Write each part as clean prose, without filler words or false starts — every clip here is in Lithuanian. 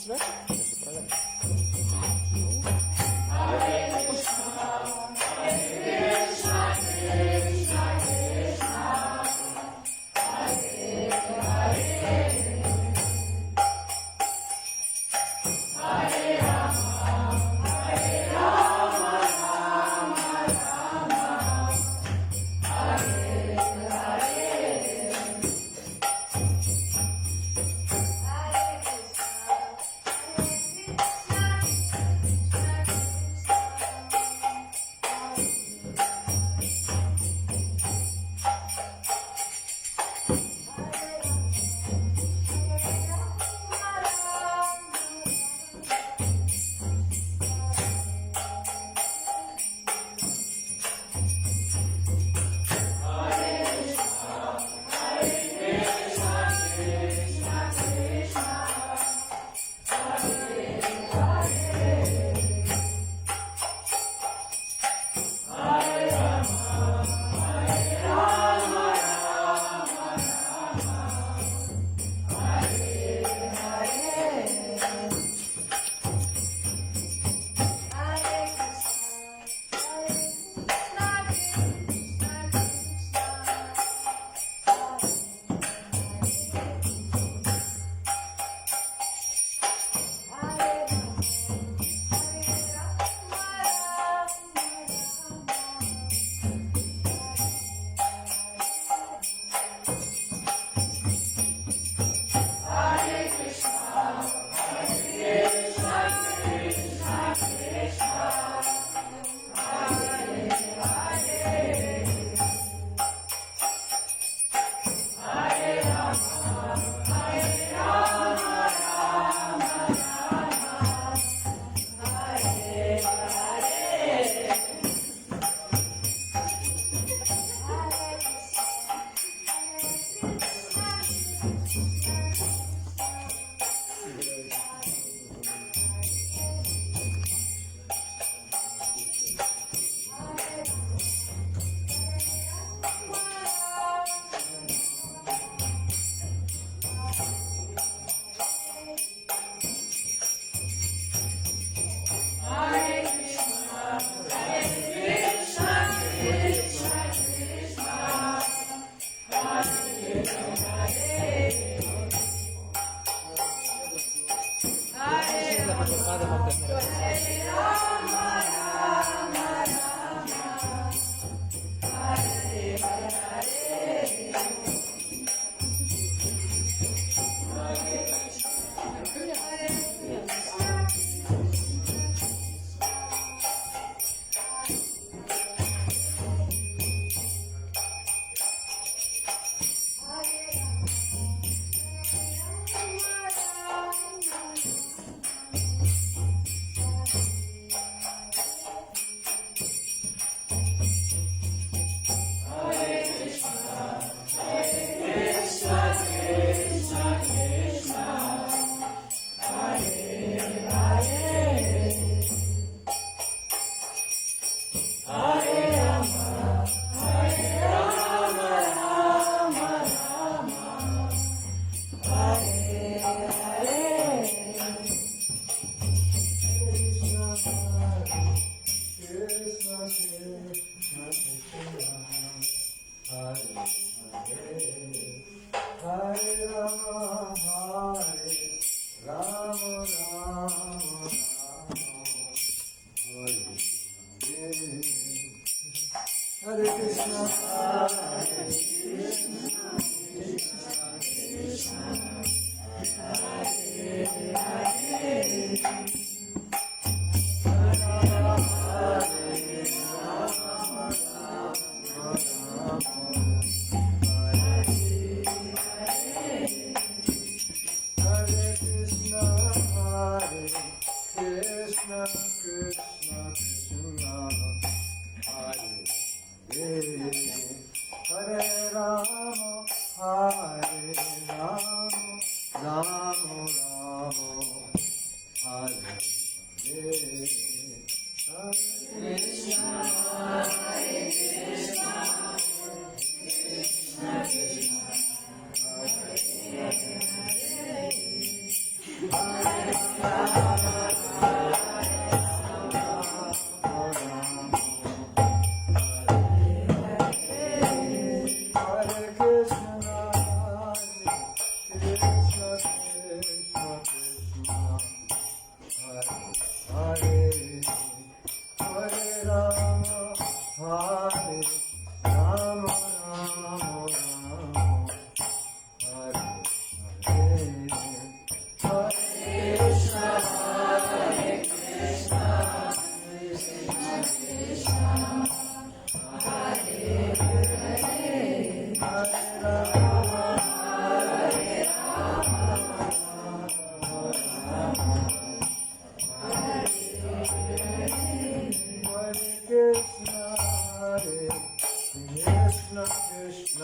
ждать?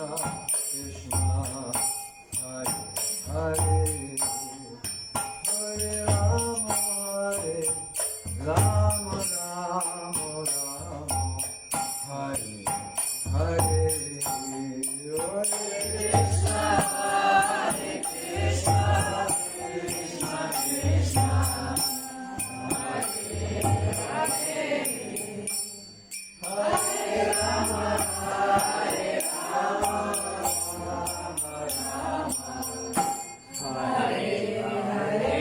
Krishna, Hare Hare, Hare Rama, Rama Rama, Hare Hare, Hare Krishna, Hare Krishna, Krishna Krishna, Hare Hare, Hare Rama, Hare Rama, Rama Rama, Hare Hare,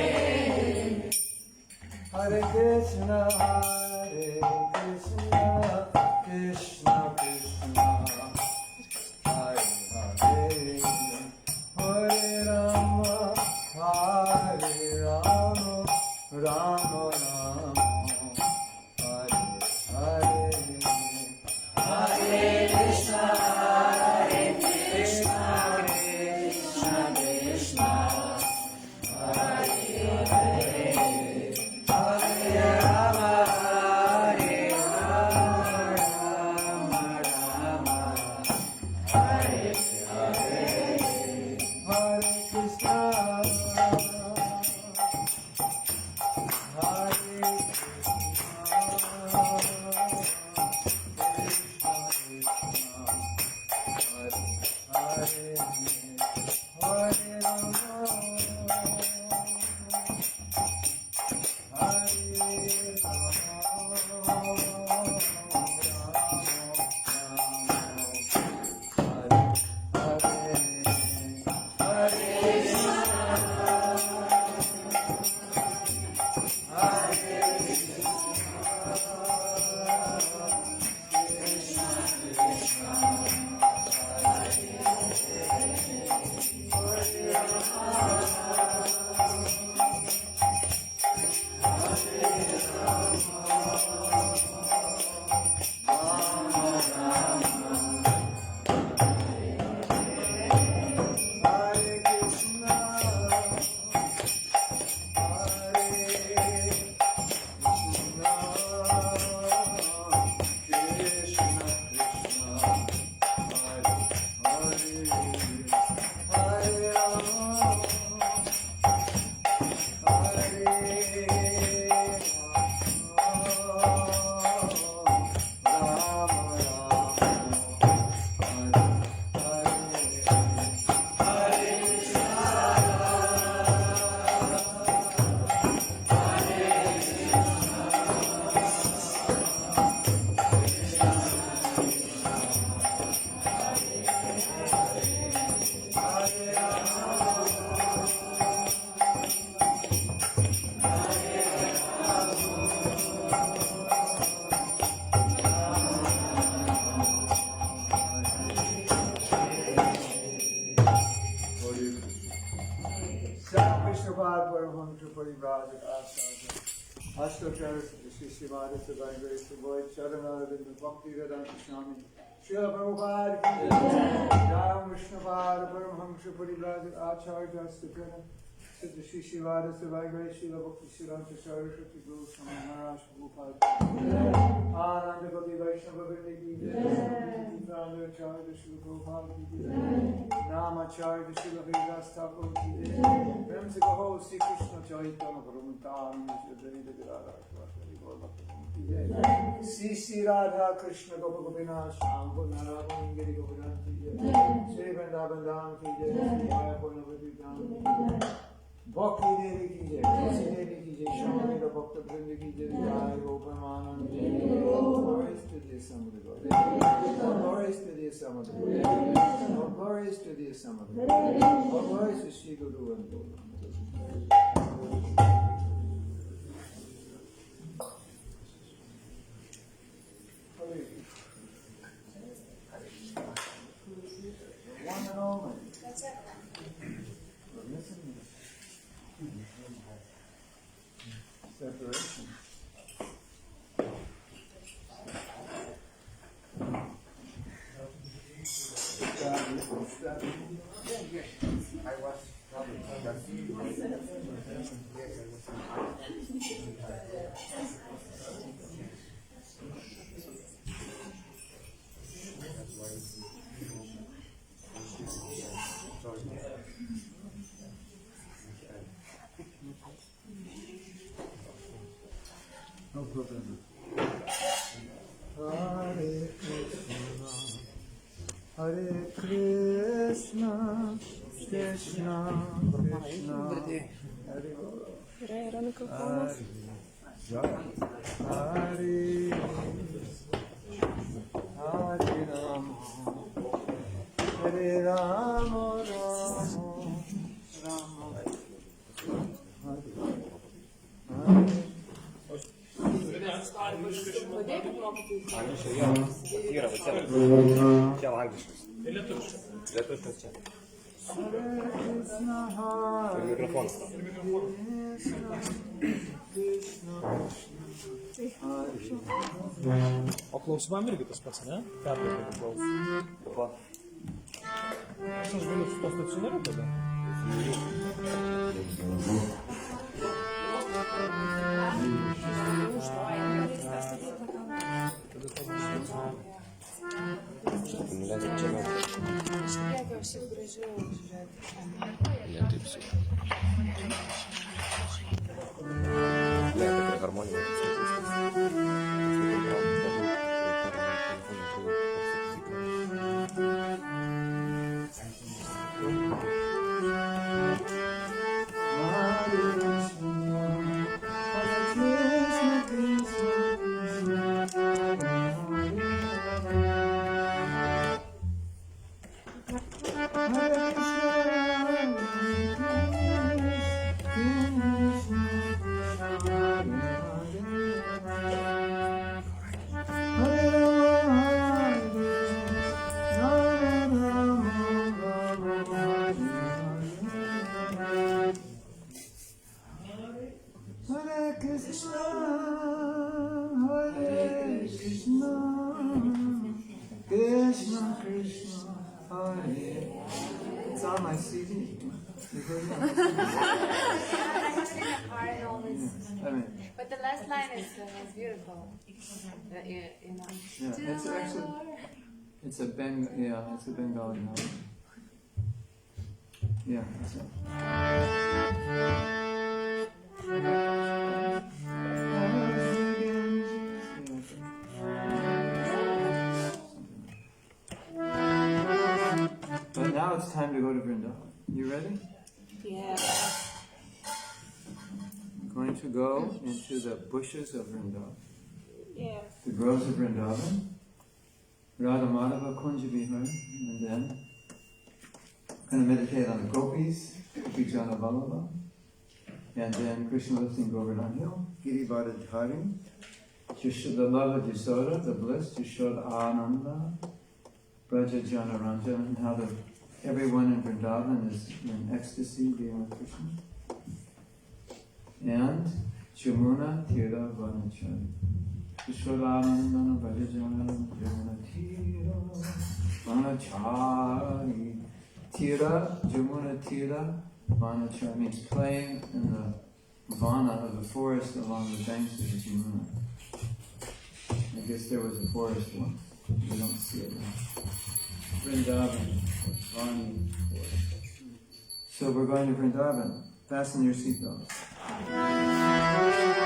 Hare Krishna, Hare Krishna, Krishna Krishna, Hare Hare, Hare Rama, Hare Rama, Rama Rama, Hare Hare, Hare Krishna, Hare Krishna, Krishna Krishna, Hare Hare, Hare Rama, Hare Rama, Rama Rama, Hare Hare, Hare Krishna, Hare Srimad Bhagavatam, Charanaravinda, Bhakti Vedanta Swami, Srila Prabhupada ki jai, Jai Vishnupad, Paramhamsa Parivraj Acharya Justifiable, Siddha Shri Srivada Savagray, Srila Bhakti Siddhanta Saraswati Guru Swami Maharaj Prabhupada, Ananda Bhakti Vaishnava Vrinda ki jai, Nanda Acharya Srila Prabhupada ki jai, Namacharya Srila Vedas Thakur ki jai, Prem se kaho Sri Krishna Chaitanya Prabhu Nityananda Sri Advaita Gadadhar Sri Radha Krishna Gopa Gopinath Sham Gunara Giri Gopinath ki jai, Sri Vrindavan Dham ki jai, Sri Maya Purnavati Dham ki jai, Bhakti Devi ki jai, Tulsi Devi ki jai, Shami Bhakta Vrinda ki jai, Jai Gopamanand ki jai, glories to the Samudra God, glories to the Samudra God, glories to the Samudra God, glories to Sri Guru and Guru. One and only. That's it. We're missing separation. I was probably Krishna, Krishna, Hare Bolo. Hare Hare Rama, Hare Rama, Rama Rama, Hare Hare. O klausymam irgi tas pats, ne? Perduoti klausymą. Aš galiu su to stacionariu tada. Ne, taip su. Ne, tikrai harmonija. It's on my CD. But the last line is beautiful. You know. Yeah, it's actually it's a Bengali note. Yeah, that's it. But now it's time to go to Vrindavan. You ready? Yeah. I'm going to go into the bushes of Vrindavan. Yeah. The groves of Vrindavan. Radha Madhava Kunja Vihar. And then I'm going to meditate on the gopis, Vijana Vallabha. And then Krishna lives in Govardhan Hill, Girivada Dhari, the love of Yasoda, the bliss, Yashoda Ananda, Braja Jana Ranjana, and how everyone in Vrindavan is in ecstasy being with Krishna. And Jamuna Tira Vanachari. Yashoda Ananda, Braja Jana, Jamuna Tira Vanachari. Tira, Jamuna Tira, Vanachari means playing in the vana of the forest along the banks of the Jamuna. I guess there was a forest once. We don't see it now. Vrindavan, Vani forest. So we're going to Vrindavan. Fasten your seatbelts. Radha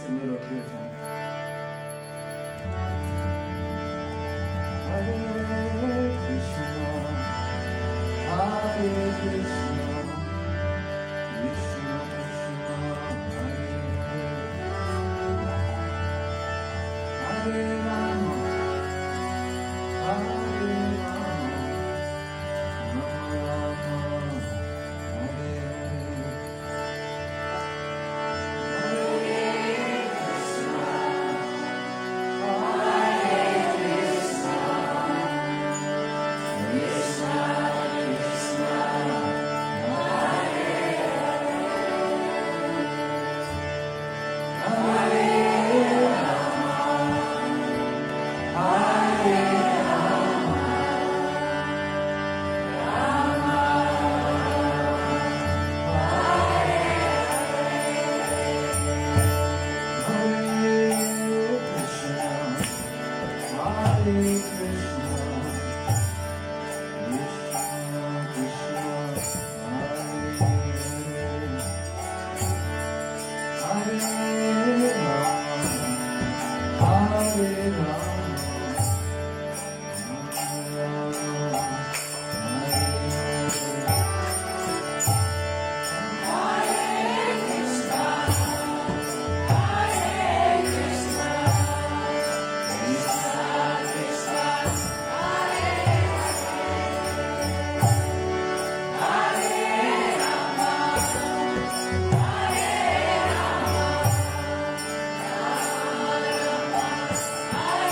a little kirtan. Hare Krishna, Hare Krishna, Krishna Krishna, Hare Hare, Hare Rama, Hare Rama, Rama Rama, Hare Hare. Hare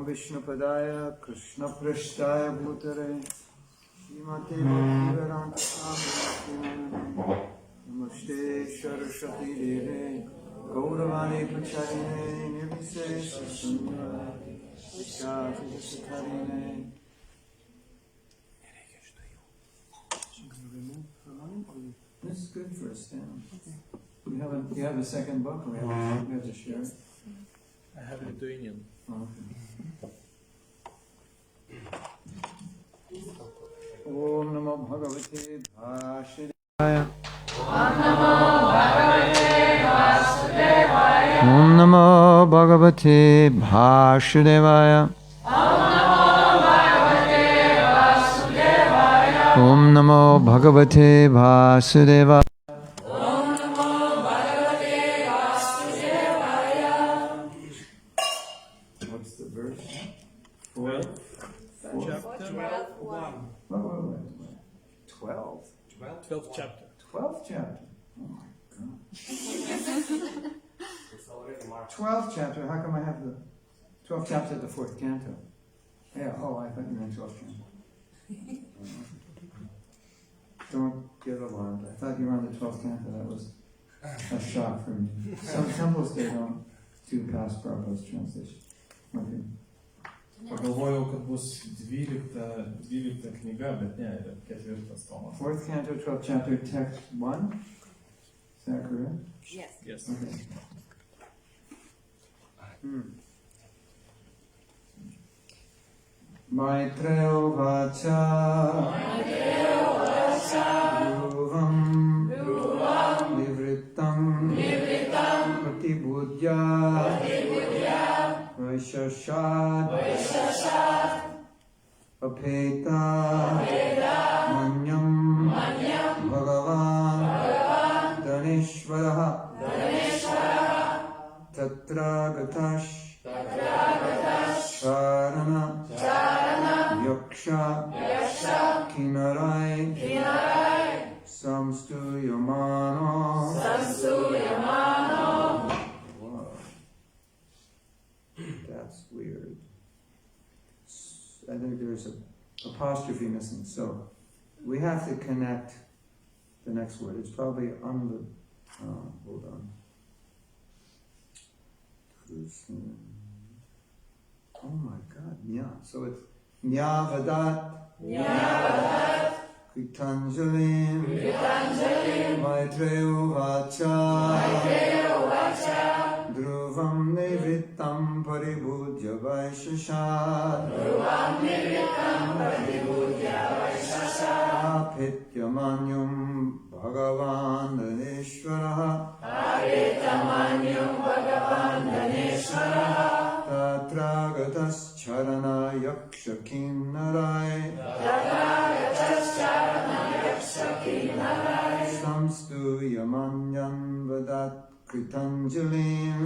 Vishnupadaya Krishna Prishtaya Bhutare Srimate Bhaktivedanta Swami Namaste Saraswati Deve Gauravani Pacharine Nirvisesha Sundara Vishati Sakarine. This is good for a stand. You have a second book, or we have to share it? I have Lithuanian. Oh, okay. Om Namo Bhagavate Vasudevaya. Om Namo Bhagavate Vasudevaya. Om Namo Bhagavate Vasudevaya. What's the verse? 4? Chapter 1. 12. 12th chapter. 12th chapter. Oh my God. 12th chapter. How come I have the 12th chapter of the 4th canto? Yeah. Oh, I thought you meant 12th canto. Don't get alarmed. I thought you were on the 12th canto. That was a shock for me. Some temples they don't do past Prabhupada's translation. Okay. Pagalvojau, kad bus 12 knyga, bet ne, yra 4 tomas. 4th canto, 12th chapter, text 1. Is that correct? Yes. Yes. Okay. Maitreyo vacha dhruvam nivritam pratibudya vaishashad apeta manyam bhagavan daneshvaraha tatra gatash Charana Yaksha Kinarai Samstu Yamano. Wow. That's weird. I think there's an apostrophe missing, so we have to connect the next word. It's probably on the, hold on. Oh my God, Nya. So it's Nyavadat. Kritanjalim. Maitreyo vacha. Dhruvam nivrittam paribhujya vaishashad. Apityamanyum bhagavan daneshvaraha. Tatra gatas charana yaksha kinnarai. Samstu yamanyan vadat kritanjalim.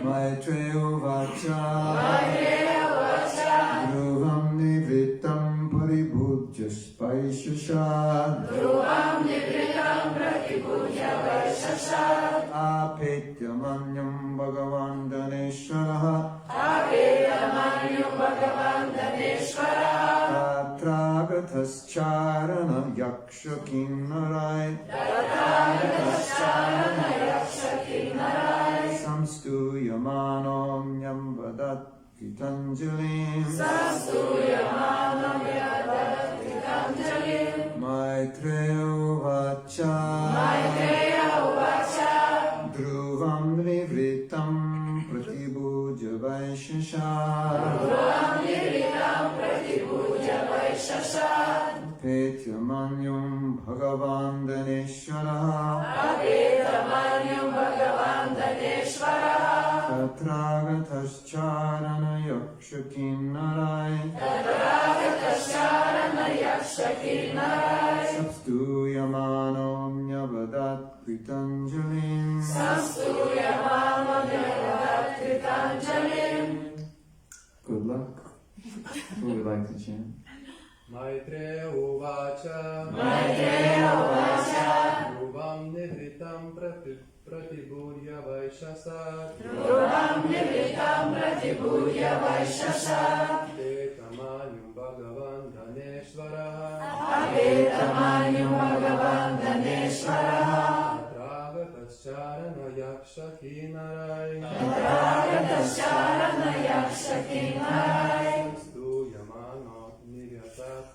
Maitreyo vacha. Dhruvam nivrittam paribhujya spaishashad. Apityamanyam bhagavan daneshvaraha. Tatragatas charana yaksha kinnarai. Samstu yamanom nyam vadat kritanjalim. Maitreyo vacha. Dhruvam nivrittam pratibhujya vaishashad. Petyamanyam bhagavan daneshvaraha. Tatragatas charana yaksha kinnarai. Samstu yamano nyavadat kritanjalim. Good luck. Who would like to chant? Maitreyo vacha. Dhruvam nivritam pratibhujya vaishashad. Vaishasat Dhruvam nivritam pratibhudya Vaishasat Apetamanyam Bhagavan Dhaneshvaraha Apetamanyam Bhagavan Dhaneshvaraha Tatragatascarana yaksha kinarai Tatragatascarana yaksha kinarai Stuyamano niryatat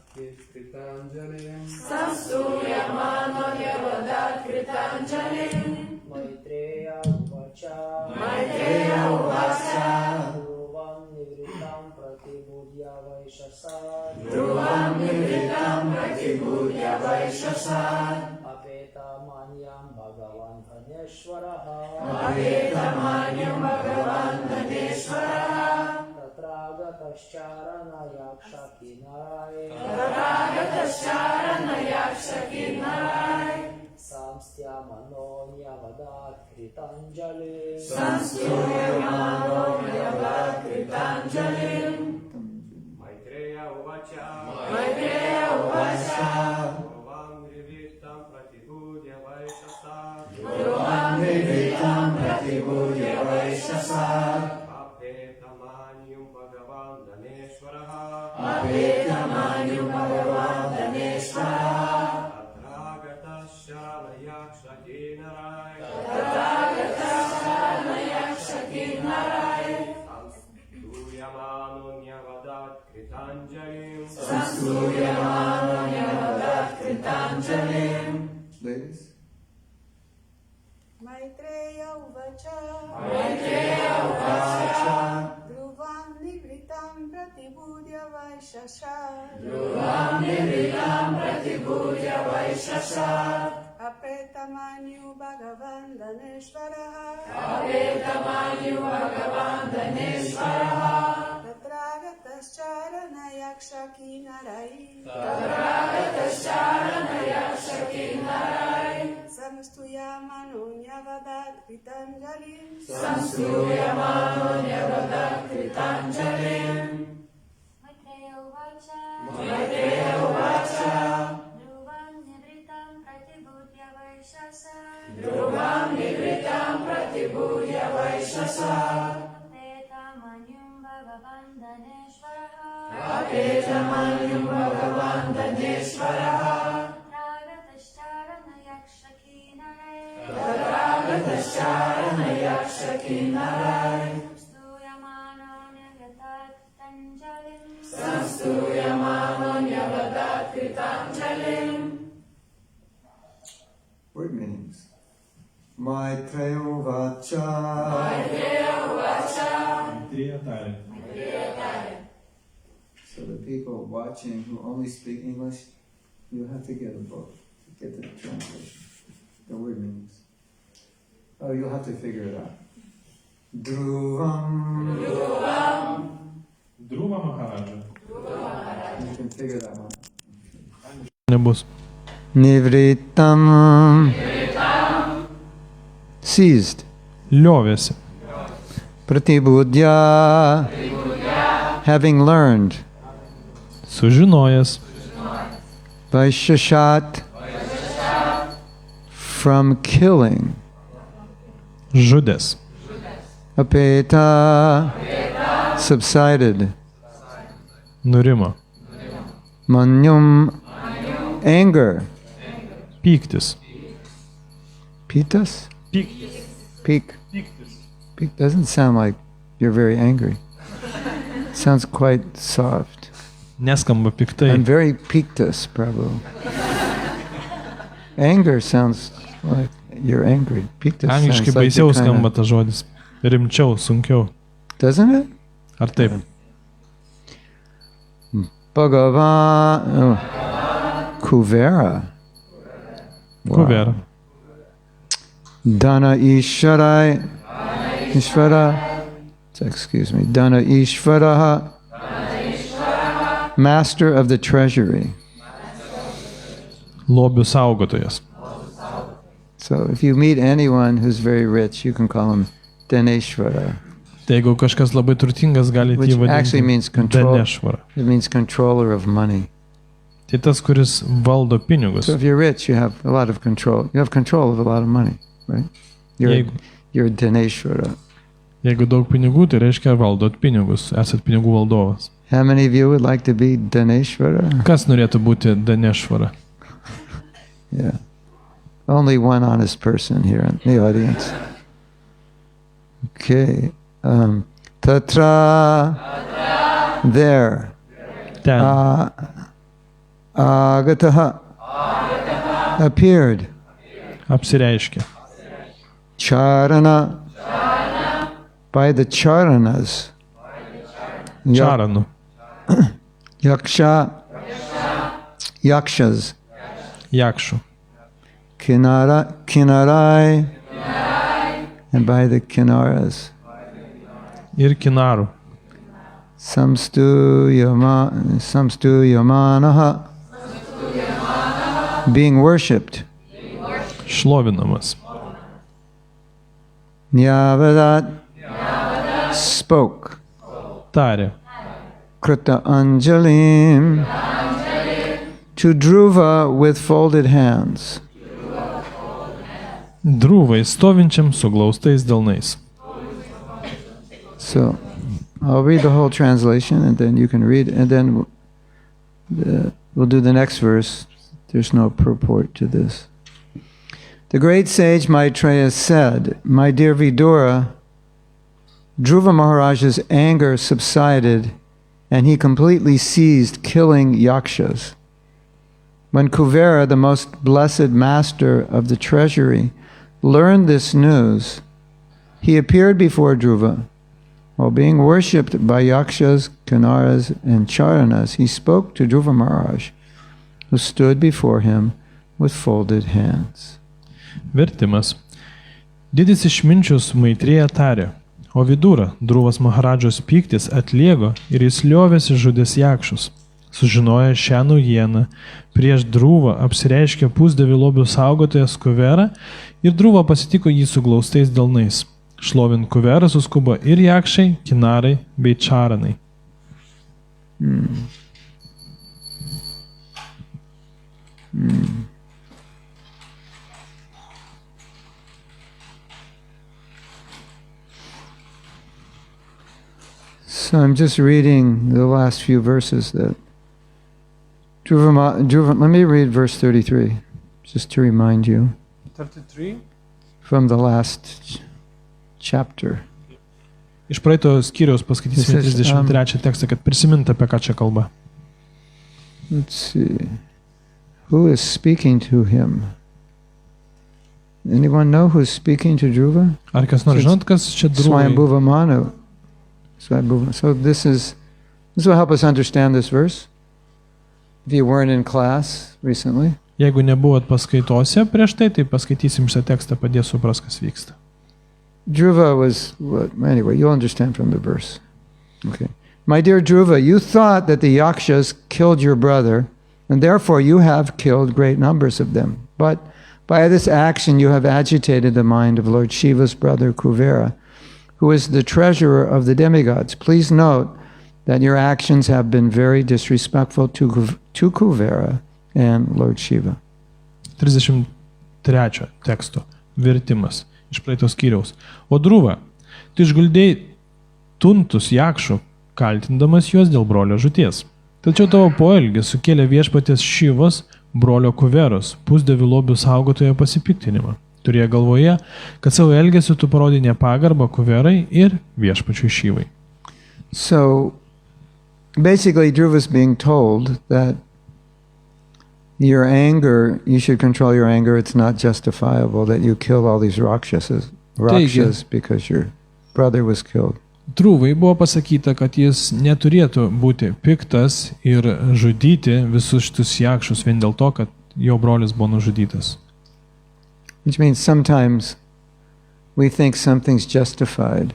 kritanjalim Samstuyamano Yavadat Kritanjalim Maitreya Uvacha Maitreya Uvacha Dhruvam Nivritam Pratibhudya Vaishasat Dhruvam nivritam pratibhudya Vaishasat Apetamanyam Bhagavan Dhaneshvaraha Apetamanyam Bhagavan Dhaneshvaraha Tatragatascarana yaksha kinarai Tatragatascarana yaksha kinarai Samstyamano Nyavadat Kritanjalim Samstuyamano Yavadat Kritanjalim Maitreya Uvacha Maitreya Uvacha Dhruvam nirvitam pratibhudya Vaishasat Dhruvam nivritam pratibhudya Vaishasat Apetamanyam Bhagavan Dhaneshvaraha Apetamanyam Bhagavan Dhaneshvaraha Tatragatascarana yaksha kinarai Tatragatascarana yaksha kinarai Samstuyamano Nyavadat kritanjalim Samstuyamano Yavadat Kritanjalim. Ladies? Maitreya Uvacha Maitreya Uvacha Dhruvam nivritam pratibhudya Vaishasat Dhruvam nivritam pratibhudya Vaishasat Apetamanyam Bhagavan Dhaneshvaraha Apetamanyam Bhagavan Dhaneshvaraha Tatragatascarana yaksha kinarai Tatragatascarana yaksha kinarai Samstuyamano Yavadat Kritanjalim Samstuyamano Yavadat Kritanjalim Maitreya Uvacha Maitreya Uvacha Dhruvam nivritam pratibhudya Vaishasat Dhruvam nivritam pratibhudya Vaishasat Apetamanyam Bhagavan Dhaneshvaraha Apetamanyam Bhagavan Dhaneshvaraha Tatragatascarana yaksha kinarai Tatragatascarana yaksha kinarai Samstuyamano Nyavadat Kritanjalim Samstuyamano Yavadat Kritanjalim. Word meanings. Maitreya Uvacha. Maitreya Uvacha So the people watching who only speak English, you have to get a book to get the translation, the word meanings. Oh, you'll have to figure it out. Dhruvam. Dhruva Maharaja. You can figure that one. Nebus. Nivritam. Seized. Liovėsi. Pratibudya. Having learned. Sužinojęs. Vaishashat. From killing. Žudęs. Apeta. Subsided. Nurimo. Manyum. Anger. Pyktis. Pitas? Pyktis. Peak. Peak doesn't sound like you're very angry. Sounds quite soft. Neskamba piktai. I'm very pictus, Prabhu. Anger sounds like you're angry. Pictus Angliškai sounds like baisiau you're skamba kinda, tas žodis. Rimčiau, sunkiau. doesn't it? Ar taip? Bhagavan. Kuvera. Wow. Kuvera. Dana Ishvarai. Ishvara. Excuse me. Dana Ishvaraha. Master of the treasury. Lobių saugotojas. So if you meet anyone who's very rich, you can call him Daneshvara, Tai jeigu kažkas labai turtingas, galite which jį actually means vadinti control. Danešvara. It means controller of money. Tai tas, kuris valdo pinigus. So if you're rich, you have a lot of control. You have control of a lot of money, right? You you're Dineshwara. Jeigu daug pinigų, tai reiškia valdot pinigus, esat pinigų valdovas. How many of you would like to be Dineshwara? Kas norėtų būti Danešvara? Yeah. Only one honest person here in the audience. Okay. Tatra. There. Ten. Agataha. Appeared. Apsireiškia. Charana. By the charanas. Čaranų. Yaksha. Yakshas. Jakšų. Kinarai. And by the kinaras. Ir kinarų. Samstu yamanaha. Being worshipped. Šlovinamas. Nyavadat. Spoke. Tarė. Krita anjalim. To Dhruva with folded hands. Drūvai stovinčiam su glaustais delnais. So, I'll read the whole translation and then you can read, and then we'll do the next verse. There's no purport to this. The great sage Maitreya said, "My dear Vidura, Dhruva Maharaj's anger subsided and he completely ceased killing yakshas. When Kuvera, the most blessed master of the treasury, learned this news, he appeared before Dhruva. While being worshipped by yakshas, kinaras, and charanas, he spoke to Dhruva Maharaj, who stood before him with folded hands." Vertimas. Didis išminčius Maitreja tarė, o Vidura, Druvas Maharadžos pyktis atlėgo ir jis liovėsi žudęs jakšus. Sužinoję šią naujieną, prieš Druvą apsireiškė pusdievių lobių saugotojas Kuvera ir Druva pasitiko jį su glaustais delnais. Šlovint Kuverą suskubo ir jakšai, kinarai bei čaranai. So I'm just reading the last few verses that Dhruva, let me read verse 33, just to remind you 33. from the last chapter. Iš praeito skyriaus paskaitysime 33 tekstą, kad prisiminti, apie ką čia kalba. Let's see. Who is speaking to him? Anyone know who's speaking to Dhruva? Ar kas nors žinot, kas čia Druvai? Swayambhuva Manu. So this will help us understand this verse. If you weren't in class recently. Jeigu nebuvot paskaitose prieš tai paskaitysim šitą tekstą, padės supras, kas vyksta. Dhruva was, anyway, you'll understand from the verse. Okay. My dear Dhruva, you thought that the yakshas killed your brother, and therefore you have killed great numbers of them. But by this action you have agitated the mind of Lord Shiva's brother Kuvera, who is the treasurer of the demigods. Please note that your actions have been very disrespectful to Kuvera and Lord Shiva. 33 teksto vertimas iš praeitos skyriaus. O Druva, tu išguldėjai tuntus jakšų, kaltindamas juos dėl brolio žūties. Tačiau tavo poelgis sukėlė viešpaties Šivos, brolio Kuveros, pusdievių lobių saugotojo pasipiktinimą. Turėjo galvoje, kad savo elgesiu tu parodai nepagarbą Kuverai ir viešpačiui Šivai. So, basically, Dhruva's being told that your anger, you should control your anger, it's not justifiable that you kill all these rakshas because your brother was killed. Druvai buvo pasakyta, kad jis neturėtų būti piktas ir žudyti visus šitus jakšus vien dėl to, kad jo brolis buvo nužudytas. Which means sometimes we think something's justified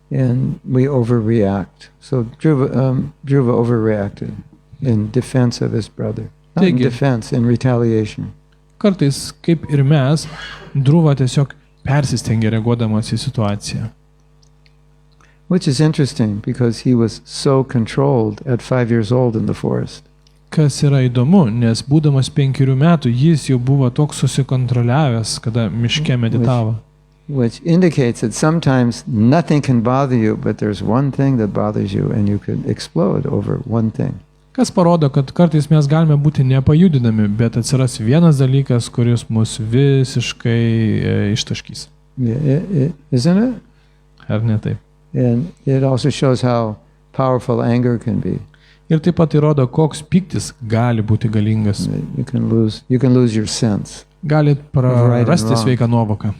and we overreact. So Dhruva overreacted in defense of his brother. Not in defense, in retaliation. Kartais, kaip ir mes, Dhruva tiesiog persistengė reaguodamas į situaciją. Which is interesting because he was so controlled at 5 years old in the forest. Kas yra įdomu, nes būdamas 5 metų jis jau buvo toks susikontroliavęs, kada miške meditavo. which indicates that sometimes nothing can bother you, but there's one thing that bothers you and you could explode over one thing. Kas parodo, kad kartais mes galime būti nepajudinami, bet atsiras vienas dalykas, kuris mus visiškai ištaškys. Isn't it? Ar ne taip? And it also shows how powerful anger can be. Ir taip pat įrodo, koks pyktis gali būti galingas. You can lose your sense. Galit prarasti sveiką nuovoką.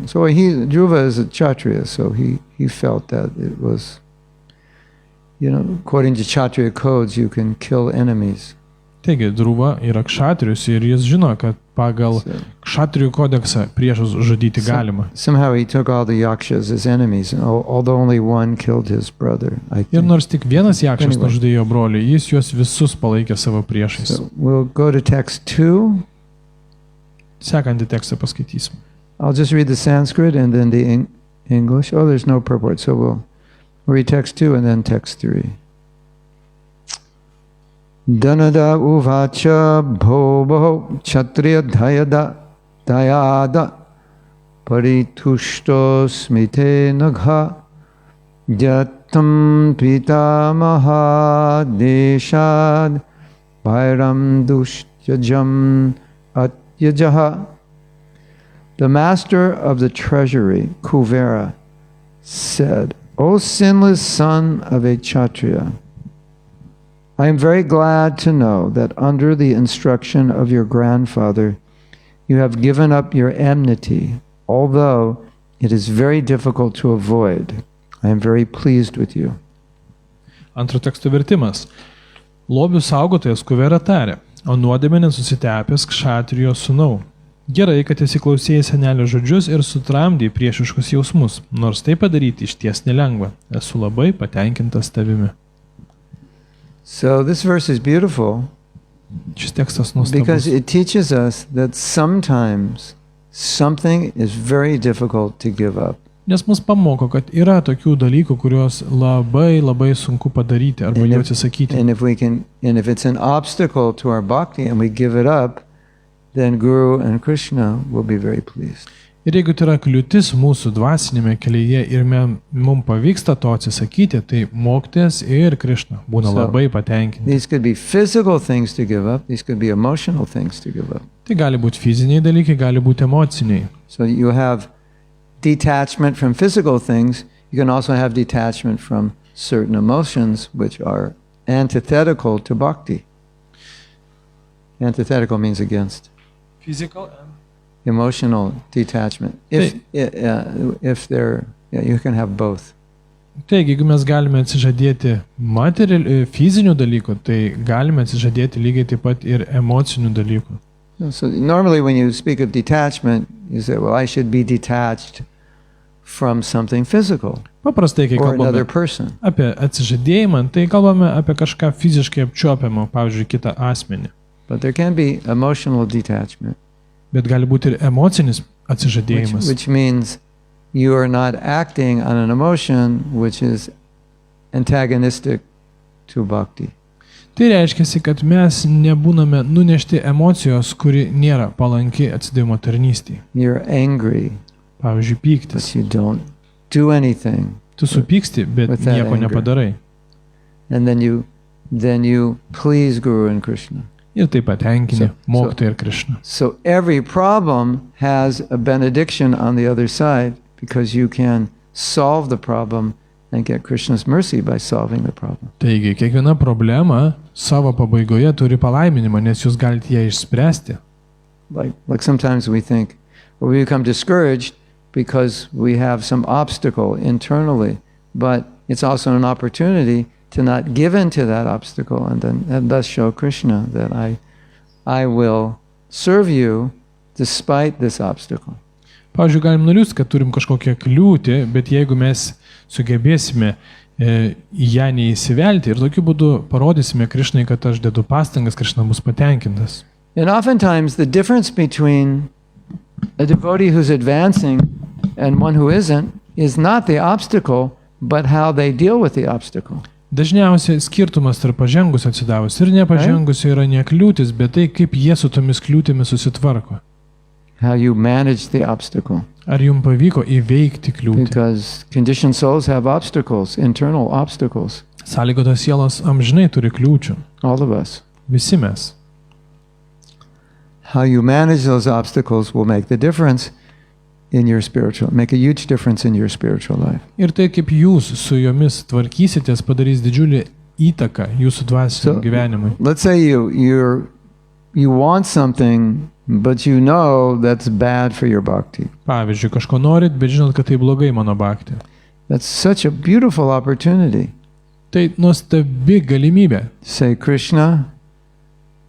So Dhruva is a Kshatriya, so he felt that it was, according to Kshatriya codes, you can kill enemies. Taigi, Dhruva yra kšatrius ir jis žino, kad pagal kšatrijų kodeksą priešus žudyti galima. Somehow he took all the yakshas as enemies, although only one killed his brother. Ir nors tik vienas jakšas nužudė jo brolį, jis juos visus palaikė savo priešais. So we'll go to text 2. Sekantį tekstą paskaitysim. I'll just read the Sanskrit and then the English. Oh, there's no purport, so we'll read text 2 and then text 3. Danada uvacha bhobo kshatriya dayada paritushto smite nagha jatam pitamaha deshad bhairam dushyajam atyajaha. The master of the treasury, Kuvera, said, O sinless son of a Kshatriya, I am very glad to know that under the instruction of your grandfather, you have given up your enmity, although it is very difficult to avoid. I am very pleased with you. Antro teksto vertimas. Lobių saugotojas Kuvera tarė, o nuodėmė nesusitepęs Kshatrijo sūnau. Gerai, kad įsiklausėjai senelio žodžius ir sutramdėjai priešiškus jausmus, nors tai padaryti išties nelengva. Esu labai patenkintas tavimi. So this verse is beautiful Šis tekstas nuostabus. because it teaches us that sometimes something is very difficult to give up. Nes mus pamoko, kad yra tokių dalykų, kuriuos labai sunku padaryti arba jų atsisakyti. And if it's an obstacle to our bhakti and we give it up, then Guru and Krishna will be very pleased. Ir jeigu tai yra kliūtis mūsų dvasinėme kelyje ir mums pavyksta to atsisakyti, tai mokytojas ir Krishna būna labai patenkinti. These could be physical things to give up. These could be emotional things to give up. Tai gali būti fiziniai dalykai, gali būti emociniai. So you have detachment from physical things. You can also have detachment from certain emotions which are antithetical to bhakti. Antithetical means against. Physical and Emotional detachment. If they're, you can have both. Taigi, jeigu mes galime atsižadėti fizinių dalykų, tai galime atsižadėti lygiai taip pat ir emocinių dalykų. So normally when you speak of detachment, you say, well, I should be detached from something physical Paprastai, kai or another kalbame person. apie atsižadėjimą, tai kalbame apie kažką fiziškai apčiuopiamą, pavyzdžiui, kitą asmenį. But there can be emotional detachment. Bet gali būti ir emocinis atsižadėjimas. Which means you are not acting on an emotion which is antagonistic to bhakti. Tai reiškia, kad mes nebūname nunešti emocijos, kuri nėra palanki atsidavimo tarnystei. You're angry, Pavyzdžiui, pyktis. but you don't do anything. Tu supyksti, bet with that nieko anger. nepadarai. And then you please Guru and Krishna. Ir taip patenkini mokytoją ir Krishną. So every problem has a benediction on the other side because you can solve the problem and get Krishna's mercy by solving the problem. Taigi, kiekviena problema savo pabaigoje turi palaiminimą, nes jūs galite ją išspręsti. Like sometimes we think, well, we become discouraged because we have some obstacle internally, but it's also an opportunity to not give in to that obstacle and thus show Krishna that I will serve you despite this obstacle. Pavyzdžiui, galim nuliūsti, kad turim kažkokią kliūtį, bet jeigu mes sugebėsime į ją neįsivelti ir tokiu būdu parodysime Krishnai, kad aš dedu pastangas, Krishna bus patenkintas. And oftentimes the difference between a devotee who's advancing and one who isn't is not the obstacle, but how they deal with the obstacle. Dažniausiai skirtumas tarp pažengus atsidavus ir nepažengus yra ne kliūtis, bet tai, kaip jie su tomis kliūtimis susitvarko. how you manage the obstacle. Ar jums pavyko įveikti kliūtį? Because conditioned souls have obstacles, internal obstacles. Sąlygotos sielos amžinai turi kliūčių. All of us. Visi mes. How you manage those obstacles will make the difference in your spiritual, make a huge difference in your spiritual life. Ir tai, kaip jūs su jomis tvarkysitės, padarys didžiulį įtaką jūsų dvasiniam gyvenimui. Let's say you want something, but you know that's bad for your bhakti. Pavyzdžiui, kažko norit, bet žinot, kad tai blogai mano bhakti. That's such a beautiful opportunity. Tai nuostabi galimybė. Say, Krishna,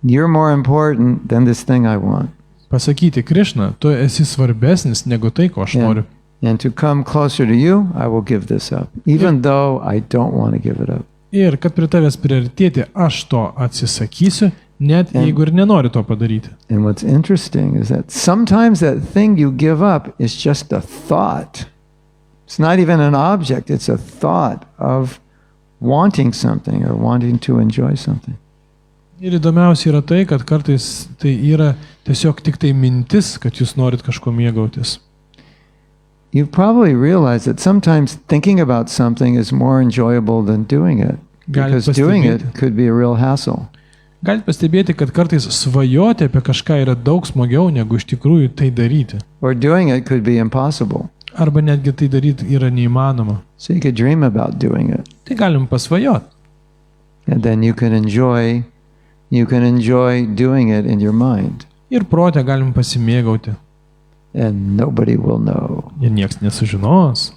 you're more important than this thing I want. Pasakyti, Krišna, tu esi svarbesnis negu tai, ko aš noriu. And to come closer to you, I will give this up, even though I don't want to give it up. Ir kad prie tavęs priartėti, aš to atsisakysiu, net jeigu ir nenoriu to padaryti. And what's interesting is that sometimes that thing you give up is just a thought. It's not even an object, it's a thought of wanting something or wanting to enjoy something. Ir įdomiausia yra tai, kad kartais tai yra tiesiog tik tai mintis, kad jūs norit kažko mėgautis. You probably realize that sometimes thinking about something is more enjoyable than doing it. Because doing it could be a real hassle. Galite pastebėti, kad kartais svajoti apie kažką yra daug smagiau, negu iš tikrųjų tai daryti. Or doing it could be impossible. Arba netgi tai daryti yra neįmanoma. So you could dream about doing it. Tai galim pasvajoti. And then you can enjoy doing it in your mind. Ir protę galim pasimėgauti. And nobody will know. Ir nieks nesužinos.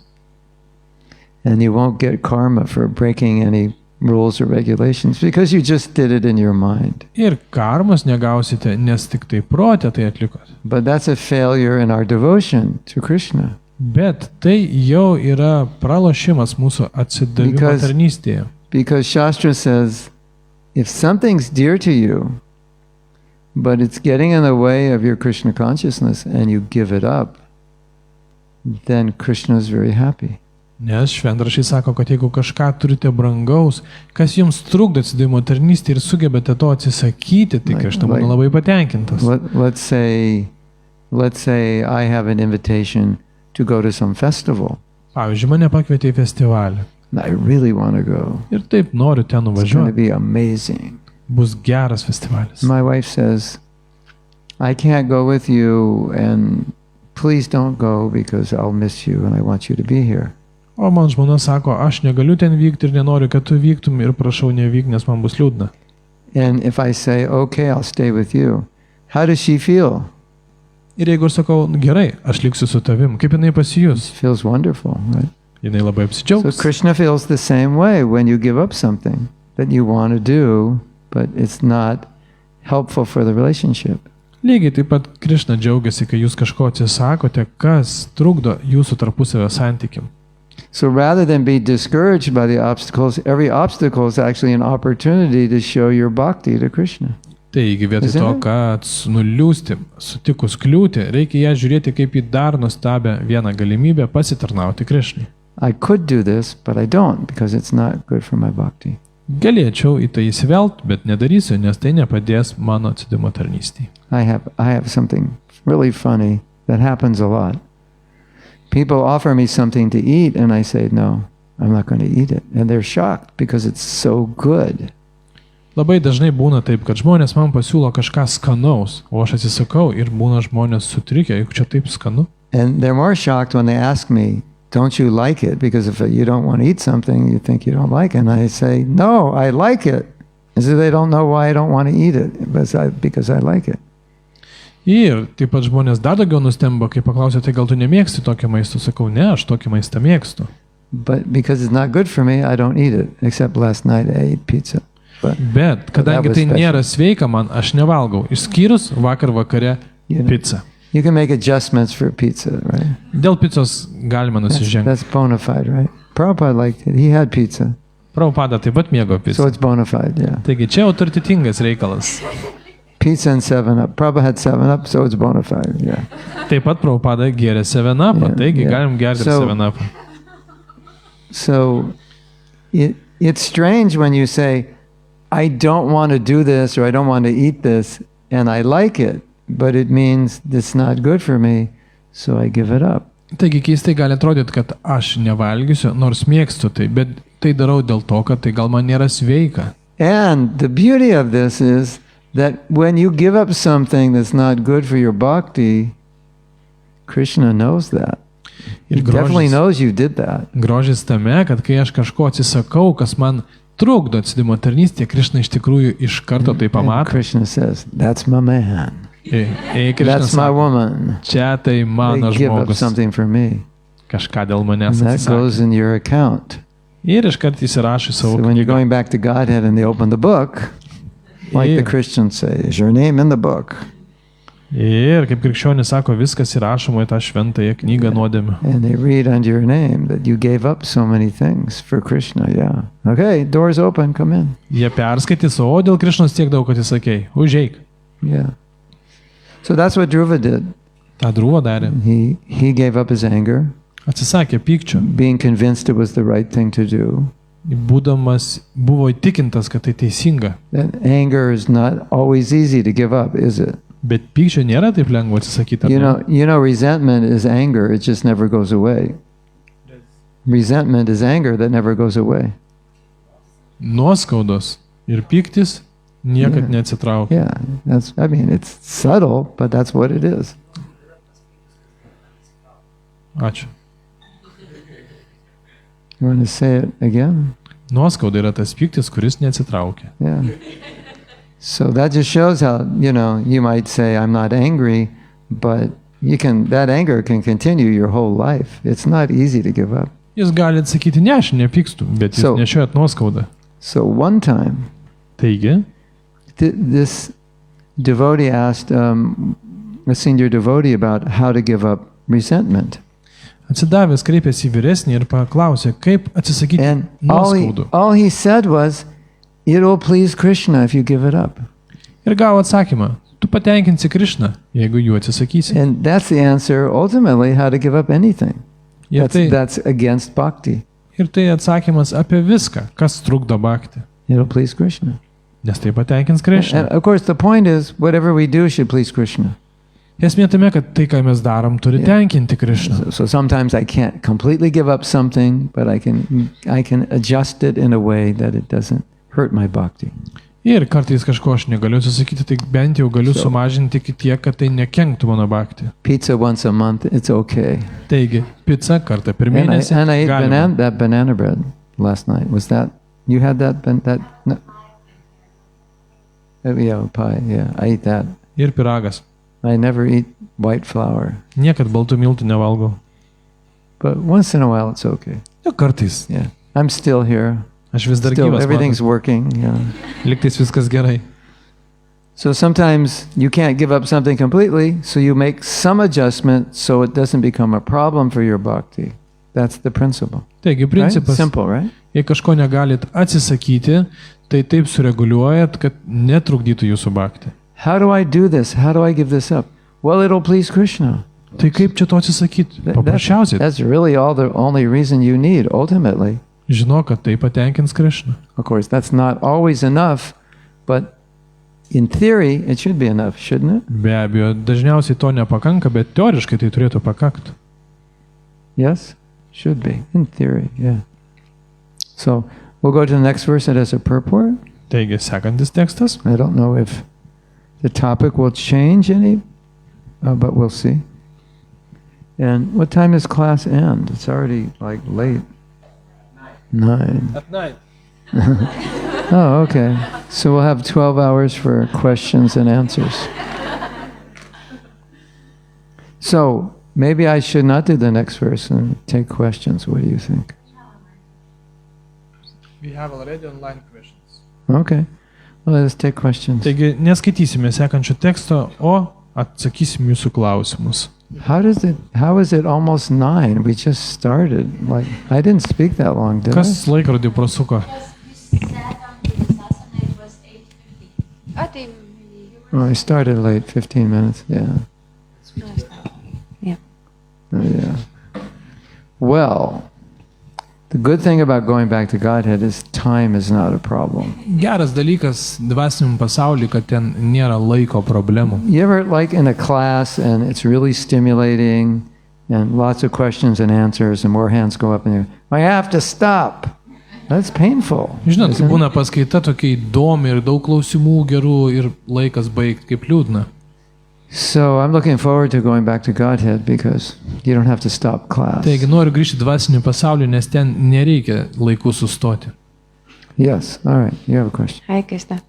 And you won't get karma for breaking any rules or regulations because you just did it in your mind. Ir karmos negausite, nes tik tai protę tai atlikot. But that's a failure in our devotion to Krishna. Bet tai jau yra pralošimas mūsų atsidavimo tarnystėje. Because Shastra says, if something's dear to you, but it's getting in the way of your Krishna consciousness and you give it up, then Krishna is very happy. Nes šventraščiai sako, kad jeigu kažką turite brangaus, kas jums trukdo atsidavimo tarnystėje ir sugebate to atsisakyti, tai Krishna būna labai patenkintas. Let's say I have an invitation to go to some festival. Pavyzdžiui, mane pakvietė į festivalį. I really want to go. Ir taip noriu ten nuvažiuoti. It's going to be amazing. Bus geras festivalis. My wife says, I can't go with you and please don't go because I'll miss you and I want you to be here. O man žmona sako, aš negaliu ten vykti ir nenoriu, kad tu vyktum ir prašau nevyk, nes man bus liūdna. And if I say, okay, I'll stay with you, how does she feel? Ir jeigu aš sakau, gerai, aš liksiu su tavim, kaip jinai pasijus? It feels wonderful, right? Jinai labai apsidžiaugs. So Krishna feels the same way when you give up something that you want to do, but it's not helpful for the relationship. Lygiai taip pat Krishna džiaugiasi, kai jūs kažko atsisakote, kas trukdo jūsų tarpusavio santykiam. So rather than be discouraged by the obstacles, every obstacle is actually an opportunity to show your bhakti to Krishna. Taigi vietoj to, kad nuliūsti, sutikus kliūti, reikia ją žiūrėti kaip į dar nuostabią vieną galimybę pasitarnauti Krishnai. I could do this, but I don't because it's not good for my bhakti. Galėčiau į tai įsivelt, bet nedarysiu, nes tai nepadės mano atsidavimo tarnystei. I have something really funny that happens a lot. People offer me something to eat and I say, no, I'm not going to eat it. And they're shocked because it's so good. Labai dažnai būna taip, kad žmonės man pasiūlo kažką skanaus, o aš atsisakau ir būna žmonės sutrikę, juk čia taip skanu. And they're more shocked when they ask me, don't you like it? Because if you don't want to eat something, you think you don't like it. And I say, no, I like it. And so they don't know why I don't want to eat it, because I like it. Ir taip pat žmonės dar daugiau nustemba, kai paklausia, tai gal tu nemėgsti tokio maisto? Sakau, ne, aš tokį maistą mėgstu. But because it's not good for me, I don't eat it. Except last night I ate pizza. Bet kadangi tai nėra sveika man, aš nevalgau. Išskyrus vakar vakare pizzą. You can make adjustments for pizza, right? Dėl pizzos galima nusižengti. That's bona fide, right? Prabhupada liked it. He had pizza. Prabhupada taip pat mėgo pizzą. So it's bona fide, yeah. Taigi čia autoritetingas reikalas. Pizza and 7-Up. Prabhupada had 7-Up, so it's bona fide, yeah. Taip pat Prabhupada gėrė 7-Up, taigi galim gerti 7-Up. So it's strange when you say, I don't want to do this or I don't want to eat this, and I like it, but it means it's not good for me, so I give it up. Taigi keistai gali atrodyti, kad aš nevalgysiu, nors mėgstu tai, bet tai darau dėl to, kad tai gal man nėra sveika. And the beauty of this is that when you give up something that's not good for your bhakti, Krishna knows that. He definitely knows you did that. Grožis tame, kad kai aš kažko atsisakau, kas man trukdo atsidimo tarnystėje, Krishna iš tikrųjų iš karto tai And pamato. Krishna says, that's my man. Krishna That's my sako, woman. čia tai mano They give up žmogus, something for me. kažką dėl And manęs that atsisakė. goes in your account. Ir iškart įsirašo į So savo when you're knygą. going back to Godhead and they open the book, like the Ir, Christians say, is your name in the book? ir kaip krikščionis sako, viskas įrašoma į tą šventąją knygą nuodėmių. And they read under your name that you gave up so many things for Krishna. Yeah. Okay, doors open, come in. Jie perskaitys, o dėl Krišnos tiek daug, kad jis sakei, užeik. Yeah. So that's what Dhruva did. Ta Dhruva darė. He gave up his anger, Atsisakė pykčio, being convinced it was the right thing to do. būdamas buvo įtikintas, kad tai teisinga. That anger is not always easy to give up, is it? Bet pykčio nėra taip lengva atsisakyti. ar ne? You know, resentment is anger; it just never goes away. Resentment is anger that never goes away. Nuoskaudos ir pyktis niekad neatsitraukia. Yeah, I mean, it's subtle, but that's what it is. Ačiū. You want to say it again? Nuoskauda yra tas pyktis, kuris neatsitraukia. Yeah. So that just shows how, you might say, I'm not angry, but that anger can continue your whole life. It's not easy to give up. Jūs galite sakyti, ne, aš nepykstu, bet jūs nešiojat nuoskaudą. So one time, Taigi, this devotee asked a senior devotee about how to give up resentment. atsidavęs kreipėsi į vyresnį ir paklausė, kaip atsisakyti And nuoskaudų. all he said was, it will please Krishna if you give it up. Ir gavo atsakymą, tu patenkinsi Krišną, jeigu jų atsisakysi. And that's the answer, ultimately, how to give up anything. Ir That's against bhakti. tai atsakymas apie viską, kas trukdo bhakti. It'll please Krishna. Nes tai patenkins Krišną. And of course, the point is, whatever we do should please Krishna. Esmė tame, kad tai, ką mes darom, turi tenkinti Krišną. So sometimes I can't completely give up something, but I can adjust it in a way that it doesn't hurt my bhakti. Ir kartais kažko aš negaliu atsisakyti, tai bent jau galiu sumažinti iki tiek, kad tai nekenktų mano bhakti. Pizza once a month, it's okay. Taigi, pica kartą per mėnesį. And I ate galima. that banana bread last night. Was that, you had that? No. Yeah, pie, yeah, I eat that. Ir piragas. I never eat white flour. Niekad baltų miltų nevalgau. But once in a while, it's okay. Jo, kartais. Yeah. I'm still here. Aš vis dar Still, gyvas. everything's working. Yeah. Liktais viskas gerai. So sometimes you can't give up something completely, so you make some adjustment so it doesn't become a problem for your bhakti. That's the principle. Taigi, Right? principas, Simple, right? jei kažko negalit atsisakyti, tai taip sureguliuojat, kad netrukdytų jūsų bhakti. How do I do this? How do I give this up? Well, it'll please Krishna. Tai kaip čia to atsisakyti? Paprasčiausiai. That's really the only reason you need, ultimately. Žinok, kad tai patenkins Krišną. Of course, that's not always enough, but in theory, it should be enough, shouldn't it? Be abejo, dažniausiai to nepakanka, bet teoriškai tai turėtų pakakti. Yes? Should be, in theory, yeah. So, we'll go to the next verse that has a purport. Taigi, sekantis tekstas. I don't know if the topic will change any, but we'll see. And what time does class end? It's already like late. 9. At night. Oh, okay. So we'll have 12 hours for questions and answers. So maybe I should not do the next verse and take questions. What do you think? We have already online questions. Okay. Well, let's take questions. Taigi, neskaitysime sekančio teksto, o atsakysim jūsų klausimus. How is it almost 9? We just started. Like, I didn't speak that long, did Kas laikrodį prasuko? I? Oh, I started late, 15 minutes. Yeah. Yeah. Oh, yeah. Well, The good thing about going back to Godhead is time is not a problem. Geras dalykas dvasiniam pasauliu, kad ten nėra laiko problemų. You ever like in a class and it's really stimulating and lots of questions and answers and more hands go up and you I have to stop. That's painful. Žinot, isn't it? būna paskaita tokia įdomi ir daug klausimų gerų ir laikas baigti, kaip liūdna. So I'm looking forward to going back to Godhead because you don't have to stop class. Taigi noriu grįžti į dvasinį pasaulį, nes ten nereikia laiku sustoti. Yes, all right. You have a question. Hi, Krishna.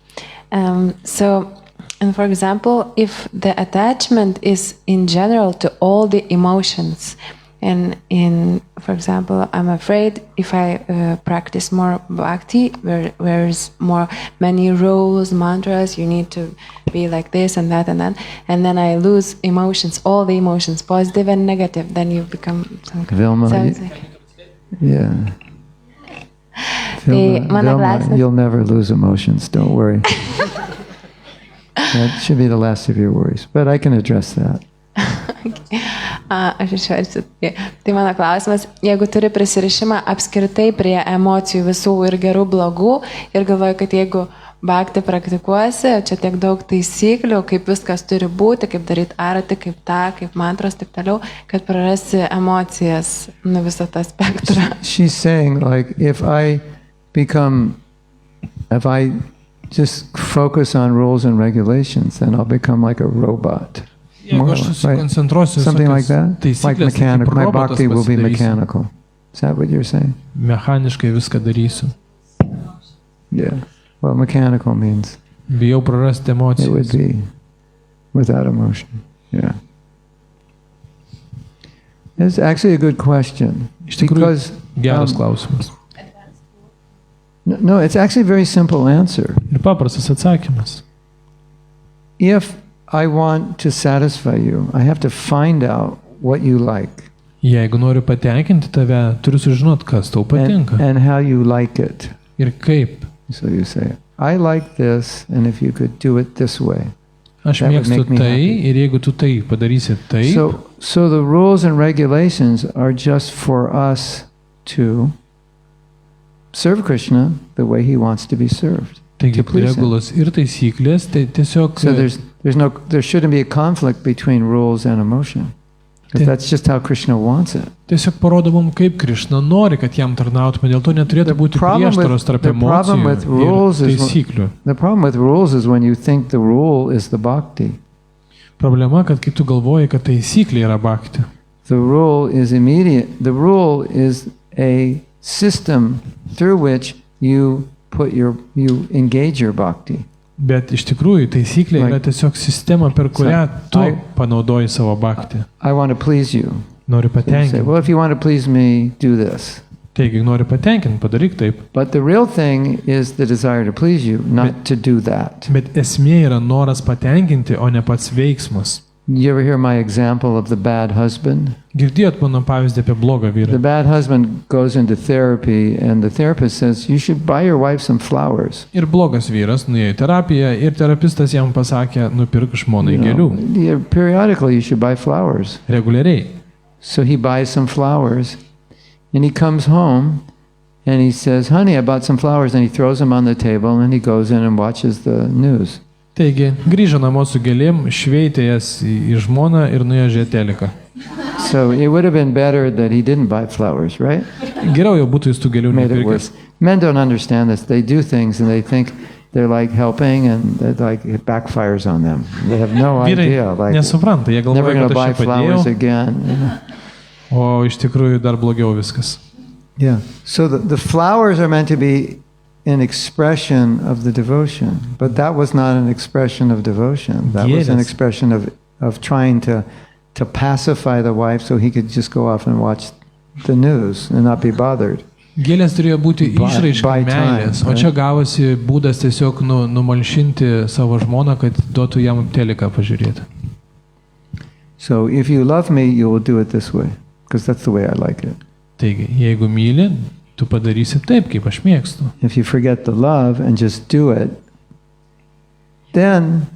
And for example, if the attachment is in general to all the emotions, and for example, I'm afraid if I practice more bhakti, where there's more many rules, mantras, you need to be like this and that, and then I lose emotions, all the emotions, positive and negative, then you become some Vilma, yeah. Vilma, you'll never lose emotions, don't worry. That should be the last of your worries, but I can address that. Aš išversiu. Tai mano klausimas, jeigu turi prisirišimą apskritai prie emocijų visų ir gerų, blogų, ir galvoju, kad jeigu bhakti praktikuosi, čia tiek daug taisyklių, kaip viskas turi būti, kaip daryti arati, kaip tą, kaip mantros, taip toliau, kad prarasi emocijas, visą tą spektrą. She's saying, like, if I just focus on rules and regulations, then I'll become like a robot. Jeigu aš susikoncentruosiu Something like that? Like taisyklės, mechanical. My robotas bhakti will be pasidarysiu. mechanical. Is that what you're saying? Mechaniškai viską darysiu. Yeah. Well, mechanical means Bijau prarasti it would emocijas. be without emotion. Yeah. It's actually a good question. Iš tikrųjų, Because geras klausimas. no, it's actually a very simple answer. Ir paprastas atsakymas. If I want to satisfy you, I have to find out what you like Jeigu noriu patenkinti tave, turiu sužinot, kas tau patinka. and how you like it. Ir kaip. So you say, I like this, and if you could do it this way. Aš That would mėgstu make me tai happy. ir jeigu tu tai padarysi tai, So the rules and regulations are just for us to serve Krishna the way he wants to be served. taigi to please him. regulos ir taisyklės, tai tiesiog So there shouldn't be a conflict between rules and emotion. Because that's just how Krishna wants it. tiesiog parodo mums, kaip Krišna nori, kad jam tarnautume, dėl to neturėtų būti prieštaros tarp emocijų ir taisyklių. The problem with rules is when you think the rule is the bhakti. Problema, kad kai tu galvoji, kad taisyklė yra bhakti. The rule is immediate. The rule is a system through which you engage your bhakti. Bet iš tikrųjų taisyklė yra tiesiog sistema, per kurią tu panaudoji savo bhakti. I want to please you. Noriu You say, patenkinti. well, if you want to please me, do this. Taigi, noriu patenkinti, padaryk taip. But the real thing is the desire to please you, not to do that. Bet esmė yra noras patenkinti, o ne pats veiksmas. You ever hear my example of the bad husband? Girdėjot mano pavyzdį apie blogą The vyrą. bad husband goes into therapy, and the therapist says, you should buy your wife some flowers. Ir blogas vyras nuėjo į terapiją ir terapistas jam pasakė, nupirk žmonai gėlių. Periodically, you should buy flowers. Reguliariai. So he buys some flowers, and he comes home, and he says, honey, I bought some flowers, and he throws them on the table, and he goes in and watches the news. Taigi, grįžo namo su gėlėm, šveitė jas į žmoną ir nuėjo žiūrėti teliką. So it would have been better that he didn't buy flowers, right? Geriau jau būtų jis tų gėlių Made it nepirkęs. worse. Men don't understand this. They do things, and they think they're like helping, and it backfires on them. They have no idea. Vyrai Like, nesupranta, jie never galvoja, going kad to buy aš čia flowers padėjau, again. o iš tikrųjų dar blogiau viskas. Yeah. So the flowers are meant to be an expression of the devotion, but that was not an expression of devotion. That was an Yes. expression of trying to pacify the wife so he could just go off and watch the news and not be bothered. Gėlės turėjo būti išraiška by time, meilės, o čia gavosi būdas tiesiog numalšinti savo žmoną, kad duotų jam teliką pažiūrėti. So if you love me, you will do it this way, because that's the way I like it. Taigi, jeigu myli, tu padarysi taip, kaip aš mėgstu. If you forget the love and just do it, then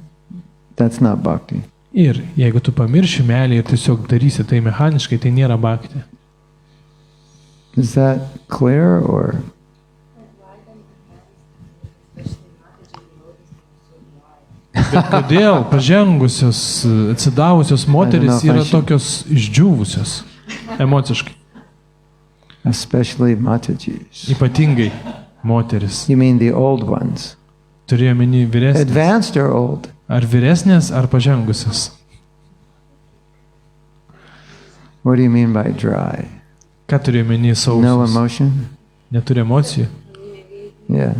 that's not bhakti. Ir jeigu tu pamirši meilę ir tiesiog darysi tai mechaniškai, tai nėra bhakti. Is that clear or? Bet kodėl pažengusios, atsidavusios moteris I yra should- tokios išdžiūvusios emociškai? Especially Matajis. Ypatingai moteris. You mean the old ones? Turėjo meni vyresnės. Advanced or old? Ar vyresnės, ar pažengusios? What do you mean by dry? Ką turėjo meni No sausos? emotion? Neturi emocijų? Yeah.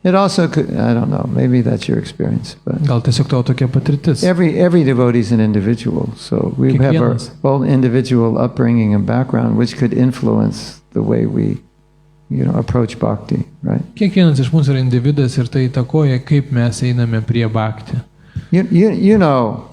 It also could, I don't know, maybe that's your experience, but Gal tiesiog tavo tokia patirtis? every devotee is an individual, so we have our Kiekvienas. own individual upbringing and background, which could influence the way we, approach bhakti, right? Kiekvienas iš mūsų yra individas ir tai įtakoja, kaip mes einame prie bhakti. You know,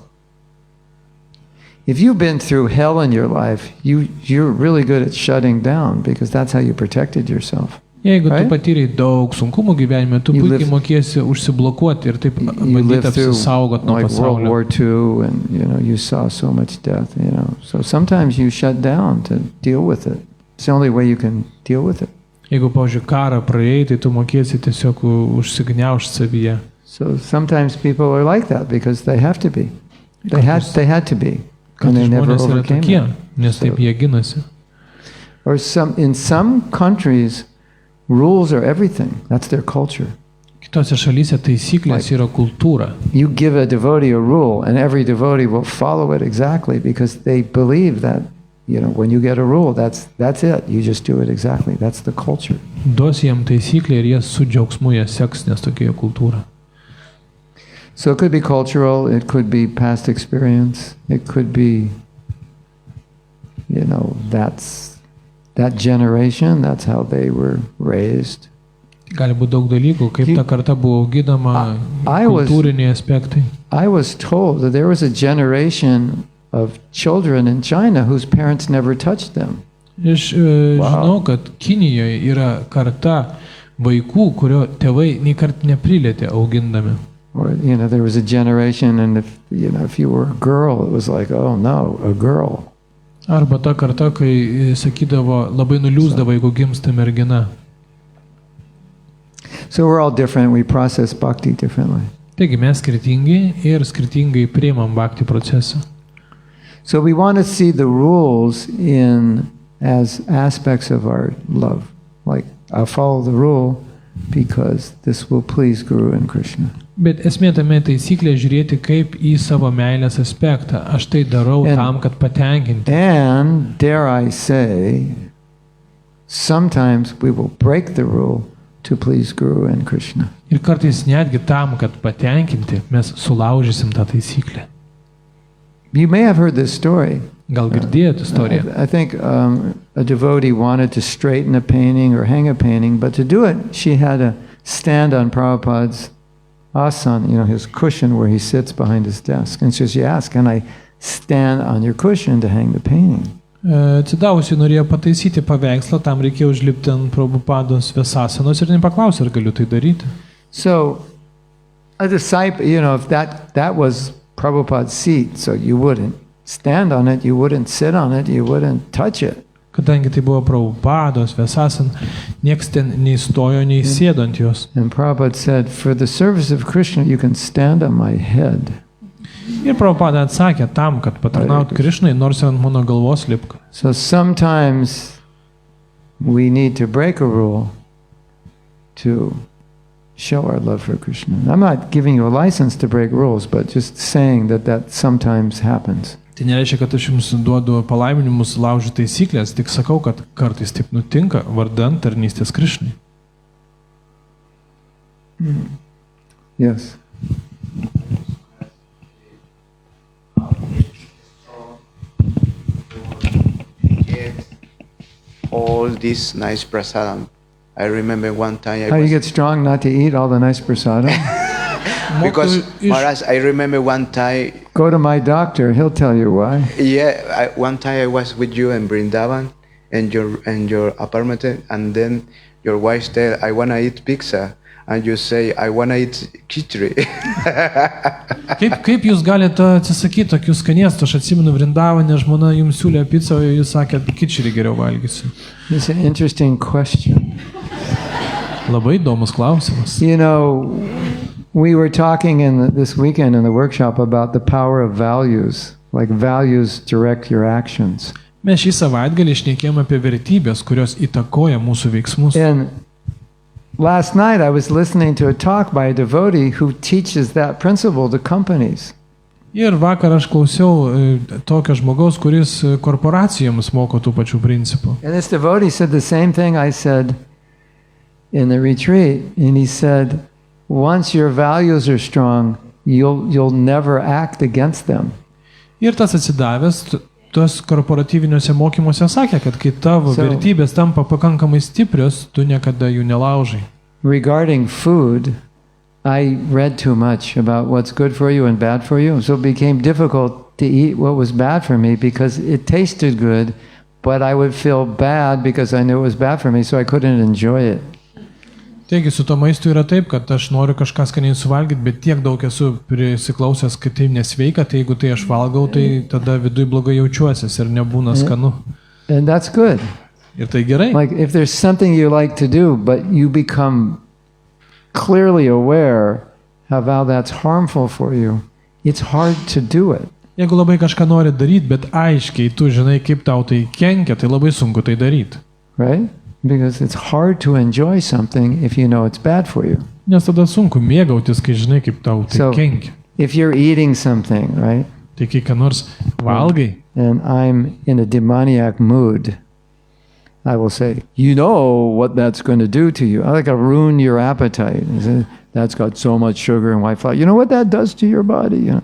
if you've been through hell in your life, you're really good at shutting down because that's how you protected yourself. Jeigu tu Right? patyrei daug sunkumų gyvenime, tu You puikiai lived- mokėsi užsiblokuoti ir taip You bandyti lived through apsisaugot nuo like World pasaulio. War II, and you saw so much death. So sometimes you shut down to deal with it. It's the only way you can deal with it. Jeigu, pavyzdžiui, karą praėjai, tai tu mokėsi tiesiog užsigniaužti savyje. So sometimes people are like that because they have to be. They had to be, and they Kartais never žmonės yra overcame tokie, it. nes taip jie ginasi. Or in some countries, rules are everything. That's their culture. Kitose šalyse taisyklės yra kultūra. You give a devotee a rule, and every devotee will follow it exactly because they believe that, when you get a rule, that's it. You just do it exactly. That's the culture. Duosi jiem taisyklę ir jie su džiaugsmu ją seks, nes tokia jų kultūra. So it could be cultural, it could be past experience, it could be, that's that generation, that's how they were raised. Gali būti daug dalykų, kaip ta karta buvo auginama, I was- kultūriniai aspektai. I was told that there was a generation of children in China whose parents never touched them. Aš Wow. žinau, kad Kinijoje yra karta vaikų, kurio tėvai nei kart neprilėtė augindami. Or, there was a generation, and if you were a girl, it was like, oh no, a girl. Arba ta karta, kai sakydavo, labai nuliūsdavo, jeigu gimsta mergina. So we're all different, we process bhakti differently. Taigi mes skirtingi ir skirtingai priimam bhakti procesą. So we want to see the rules as aspects of our love. Like, I'll follow the rule because this will please Guru and Krishna. Bet esmė tame taisyklė žiūrėti kaip į savo meilės aspektą. Aš tai darau And- tam, kad patenkinti. And, dare I say, sometimes we will break the rule to please Guru and Krishna. Ir kartais netgi tam, kad patenkinti, mes sulaužysim tą taisyklę. You may have heard this story. Gal girdėjot istoriją? I think a devotee wanted to straighten a painting or hang a painting, but to do it, she had to stand on Prabhupada's asana, his cushion where he sits behind his desk. And so she asked, can I stand on your cushion to hang the painting? Atsidavusi norėjo pataisyti paveikslą, tam reikėjo užlipti ant Prabhupados Vesasanos ir nepaklausė, ar galiu tai daryti. So a disciple, if that was Prabhupada's seat, so you wouldn't stand on it, you wouldn't sit on it, you wouldn't touch it. Kadangi tai buvo Prabhupados Vesasan, nieks ten nei stojo, nei sėdo ant jos. And Prabhupada said, for the service of Krishna, you can stand on my head. Ir Prabhupada atsakė tam, kad patarnaut Krišnai, nors ir ant mano galvos lipk. So sometimes we need to break a rule to show our love for Krishna. I'm not giving you a license to break rules, but just saying that sometimes happens. Tai nereiškia, kad aš jums duodu palaiminimus laužyti taisyklės, tik sakau, kad kartais taip nutinka vardan tarnystės Krišnai. Yes. All this nice prasadam. I remember one time How you get strong not to eat all the nice prasadam? because Mokytojų Maharaj, I remember one time. Go to my doctor, he'll tell you why. Yeah, one time I was with you in Brindavan, and your apartment, and then your wife said, "I wanna eat pizza," and you say, I want to eat khichdi. Kaip jūs galite atsisakyti tokių skanėstų? Aš atsimenu Vrindavanę, žmona jums siūlė pizzą, o jūs sakėt, kičerį geriau valgysiu. It's an interesting question. Labai įdomus klausimas. You know, we were talking this weekend in the workshop about the power of values, like values direct your actions. Mes šį savaitgalį šnekėjome apie vertybės, kurios įtakoja mūsų veiksmus. And last night I was listening to a talk by a devotee who teaches that principle to companies. Ir vakar aš klausiau tokio žmogaus, kuris korporacijoms moko tų pačių principų. And this devotee said the same thing I said in the retreat, and he said, once your values are strong, you'll never act against them. Ir tas atsidavęs, tos korporatyviniuose mokymuose sakė, kad kai tavo vertybės tampa pakankamai stiprios, tu niekada jų nelaužai. Regarding food, I read too much about what's good for you and bad for you, so it became difficult to eat what was bad for me because it tasted good, but I would feel bad because I knew it was bad for me, so I couldn't enjoy it. Taigi su to maistu yra taip, kad aš noriu kažką skaniai suvalgyti, bet tiek daug esu prisiklausęs, kad tai nesveika, tai jeigu tai aš valgau, tai tada viduj blogai jaučiuosis ir nebūna skanu. And that's good. Ir tai gerai. Like if there's something you like to do, but you become clearly aware of how that's harmful for you, it's hard to do it. Jeigu labai kažką nori daryti, bet aiškiai tu žinai, kaip tau tai kenkia, tai labai sunku tai daryti. Right? Because it's hard to enjoy something if you know it's bad for you. Nes tada sunku mėgautis, kai žinai, kaip tau tai kenkia. If you're eating something, right? Tai kai ką nors valgai. And I'm in a demoniac mood, I will say, you know what that's going to do to you. I like to ruin your appetite. That's got so much sugar and white flour. You know what that does to your body? You know?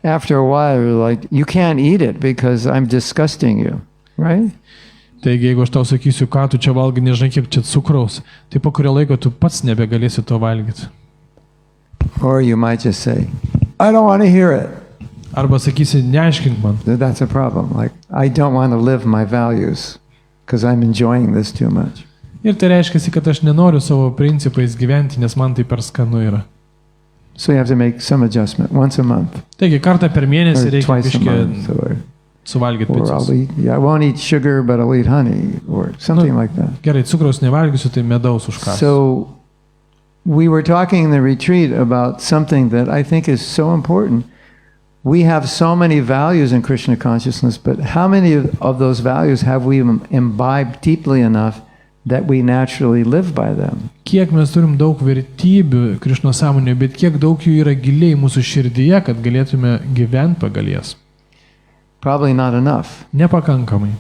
After a while, you're like, you can't eat it because I'm disgusting you, right? Taigi, jeigu aš tau sakysiu, ką tu čia valgai, nežinai, kiek čia cukraus, tai po kurio laiko tu pats nebegalėsi to valgyti. Or you might just say, I don't want to hear it. Arba sakysi, neaiškink man. That's a problem. Like, I don't want to live my values because I'm enjoying this too much. Ir tai reiškia, kad aš nenoriu savo principais gyventi, nes man tai per skanu yra. So you have to make some adjustment once a month. Taigi, kartą per mėnesį reikia twice a month, biškį suvalgyti or picos. I won't eat sugar, but I'll eat honey, or something like that. Gerai, cukraus nevalgysiu, tai medaus užkąsiu. So we were talking in the retreat about something that I think is so important. We have so many values in Krishna consciousness, but how many of those values have we imbibed deeply enough that we naturally live by them? Kiek mes turim daug vertybių Krišno sąmonėje, bet kiek daug jų yra giliai mūsų širdyje, kad galėtume gyventi pagal jas? Probably not enough. Nepakankamai.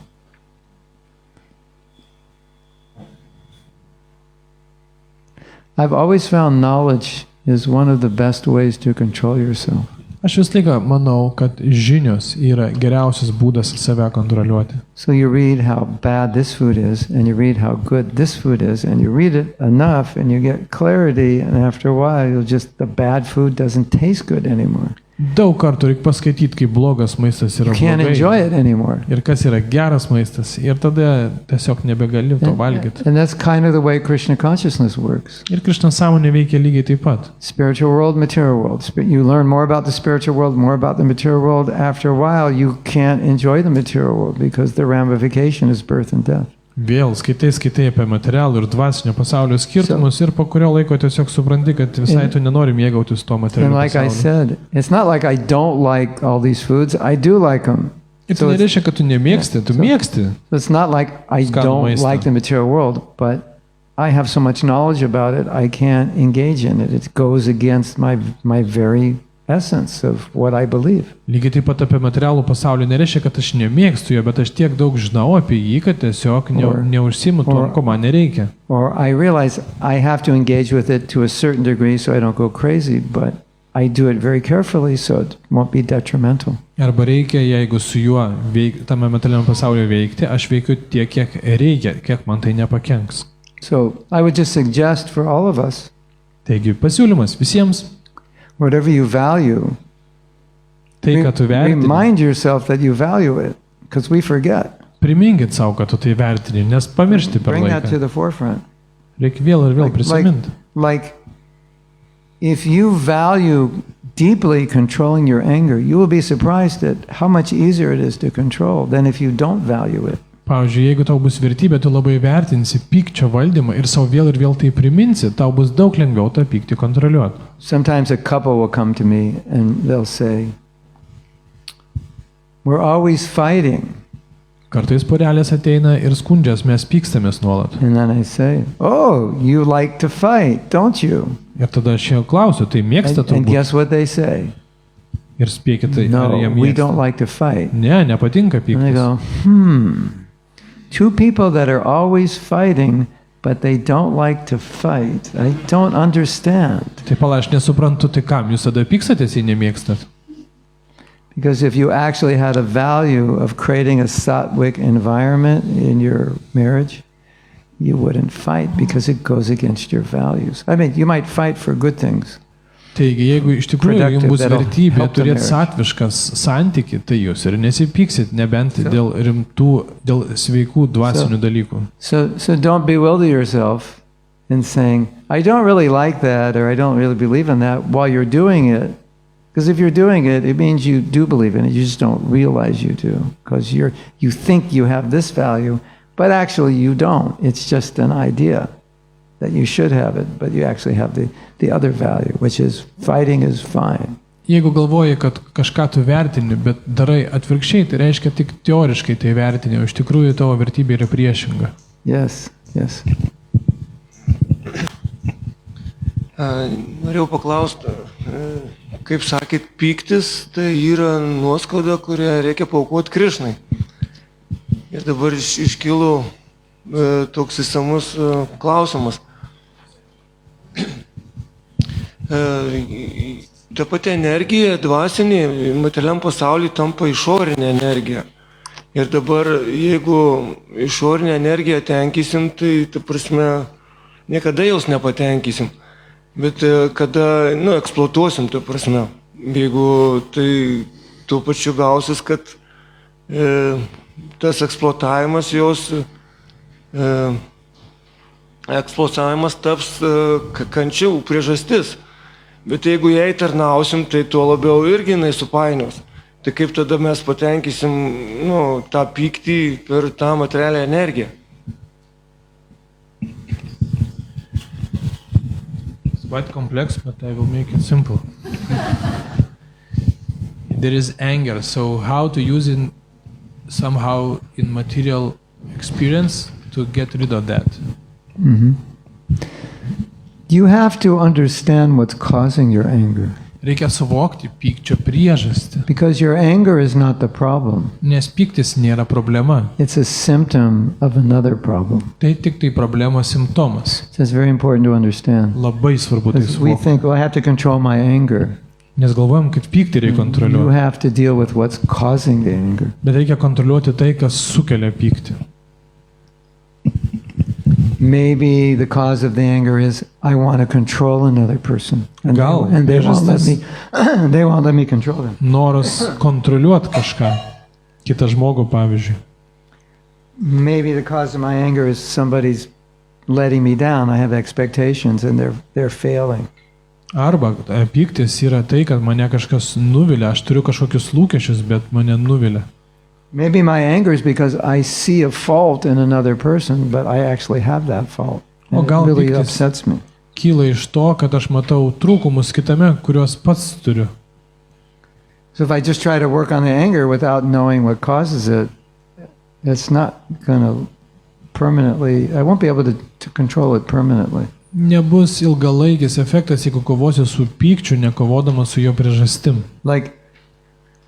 I've always found knowledge is one of the best ways to control yourself. Aš vis laiką manau, kad žinios yra geriausias būdas save kontroliuoti. So you read how bad this food is, and you read how good this food is, and you read it enough, and you get clarity, and after a while, the bad food doesn't taste good anymore. Daug kartų reikia paskaityti, kaip blogas maistas yra blogai. You can't enjoy it anymore. Ir kas yra geras maistas. Ir tada tiesiog nebegali to valgyti. And that's kind of the way Krishna consciousness works. Ir Krishna sąmonė veikia lygiai taip pat. Spiritual world, material world. You learn more about the spiritual world, more about the material world. After a while, you can't enjoy the material world because the ramification is birth and death. Vėl skaitai apie materialų ir dvasinio pasaulio skirtumus ir po kurio laiko tiesiog supranti, kad visai tu nenori mėgautis to materialio pasauliu. And like I said, it's not like I don't like all these foods. I do like them. Ir tai nereiškia, kad tu nemėgsti, tu mėgsti. It's not like I don't like the material world, but I have so much knowledge about it, I can't engage in it. It goes against my very essence of what I believe. Lygiai taip pat apie materialų pasaulį nereiškia, kad aš nemėgstu jo, bet aš tiek daug žinau apie jį, kad tiesiog neužsimu to, ko man nereikia. Or I realize I have to engage with it to a certain degree so I don't go crazy, but I do it very carefully so it won't be detrimental. Arba reikia, jeigu su juo tame materialiame pasaulyje veikti, aš veikiu tiek, kiek reikia, kiek man tai nepakenks. So I would just suggest for all of us. Taigi pasiūlymas visiems. Whatever you value, remind yourself that you value it, because we forget. Priminkit savo, kad tu tai vertini, nes pamiršti per laiką. Bring that to the forefront. Reikia vėl ir vėl prisiminti. Like, if you value deeply controlling your anger, you will be surprised at how much easier it is to control than if you don't value it. Pavyzdžiui, jeigu tau bus vertybė, tu labai vertinsi pykčio valdymą ir savo vėl ir vėl tai priminsi, tau bus daug lengviau tą pyktį kontroliuoti. Sometimes a couple will come to me and they'll say, "We're always fighting." Kartais porelės ateina ir skundžias, mes pykstamės nuolat. And then I say, "Oh, you like to fight, don't you?" Ir tada aš jau klausiu, tai mėgsta And turbūt. guess what they say? Ir spėkit, tai ar No, jie we mėgsta. don't like to fight. Ne, nepatinka And I pyktis. go, two people that are always fighting, but they don't like to fight. I don't understand. Tai pala, aš nesuprantu, tai kam jūs tada pykstatės, jei nemėgstat. Because if you actually had a value of creating a sattvic environment in your marriage, you wouldn't fight because it goes against your values. I mean, you might fight for good things. Taigi, jeigu iš tikrųjų jums bus Productive, vertybė that'll help the turėti marriage. satviškas santyki, tai jūs ir nesipyksit, nebent dėl rimtų, dėl sveikų dvasinių dalykų. So don't bewilder yourself in saying, I don't really like that, or I don't really believe in that, while you're doing it. Because if you're doing it, it means you do believe in it. You just don't realize you do. Because you think you have this value, but actually you don't. It's just an idea that you should have it, but you actually have the other value, which is fighting is fine. Jeigu galvoji, kad kažką tu vertini, bet darai atvirkščiai, tai reiškia tik teoriškai tai vertini, o iš tikrųjų tavo vertybė yra priešinga. Yes. Norėjau paklausti, kaip sakėt, pyktis tai yra nuoskauda, kurią reikia paaukoti Krišnai. Ir dabar iškilo toks įsamus klausimas. Ta pati energija, dvasinė, materialiam pasaulyje tampa išorinė energija. Ir dabar, jeigu išorinę energiją tenkysim, tai, ta prasme, niekada jos nepatenkysim. Bet kada, eksploatuosim, ta prasme, jeigu tai tuo pačiu gausis, kad tas eksploatavimas jos, eksploatavimas taps kančių priežastis. Bet jeigu jai tarnausim, tai tuo labiau irgi jinai supainios. Tai kaip tada mes patenkysim, tą pyktį per tą materialią energiją? Quite complex, but I will make it simple. There is anger, so how to use it somehow in material experience to get rid of that? Mm-hmm. You have to understand what's causing your anger. Reikia suvokti pykčio priežastį. Because your anger is not the problem. Nes pyktis nėra problema. It's a symptom of another problem. Tai tik tai problemos simptomas. So it's very important to understand. Labai svarbu tai We suvokti. think, well, I have to control my anger. Nes galvojam, kad pyktį reikia You kontroliuoti. have to deal with what's causing the anger. Bet reikia kontroliuoti tai, kas sukelia pyktį. Maybe the cause of the anger is I want to control another person, and Gal they won't let me. priežastis- They won't let me control them. Noras kontroliuoti kažką, kitą žmogų pavyzdžiui. Maybe the cause of my anger is somebody's letting me down. I have expectations, and they're failing. Arba pyktis yra tai, kad mane kažkas nuvilia, aš turiu kažkokius lūkesčius, bet mane nuvilia. Maybe my anger is because I see a fault in another person, but I actually have that fault. O And gal it really pyktis upsets me. kyla iš to, kad aš matau trūkumus kitame, kuriuos pats turiu. So if I just try to work on the anger without knowing what causes it, it's not going to permanently, I won't be able to control it permanently. Nebus ilgalaikis efektas, jeigu kovosi su pykčiu, nekovodamas su jo priežastim. Like,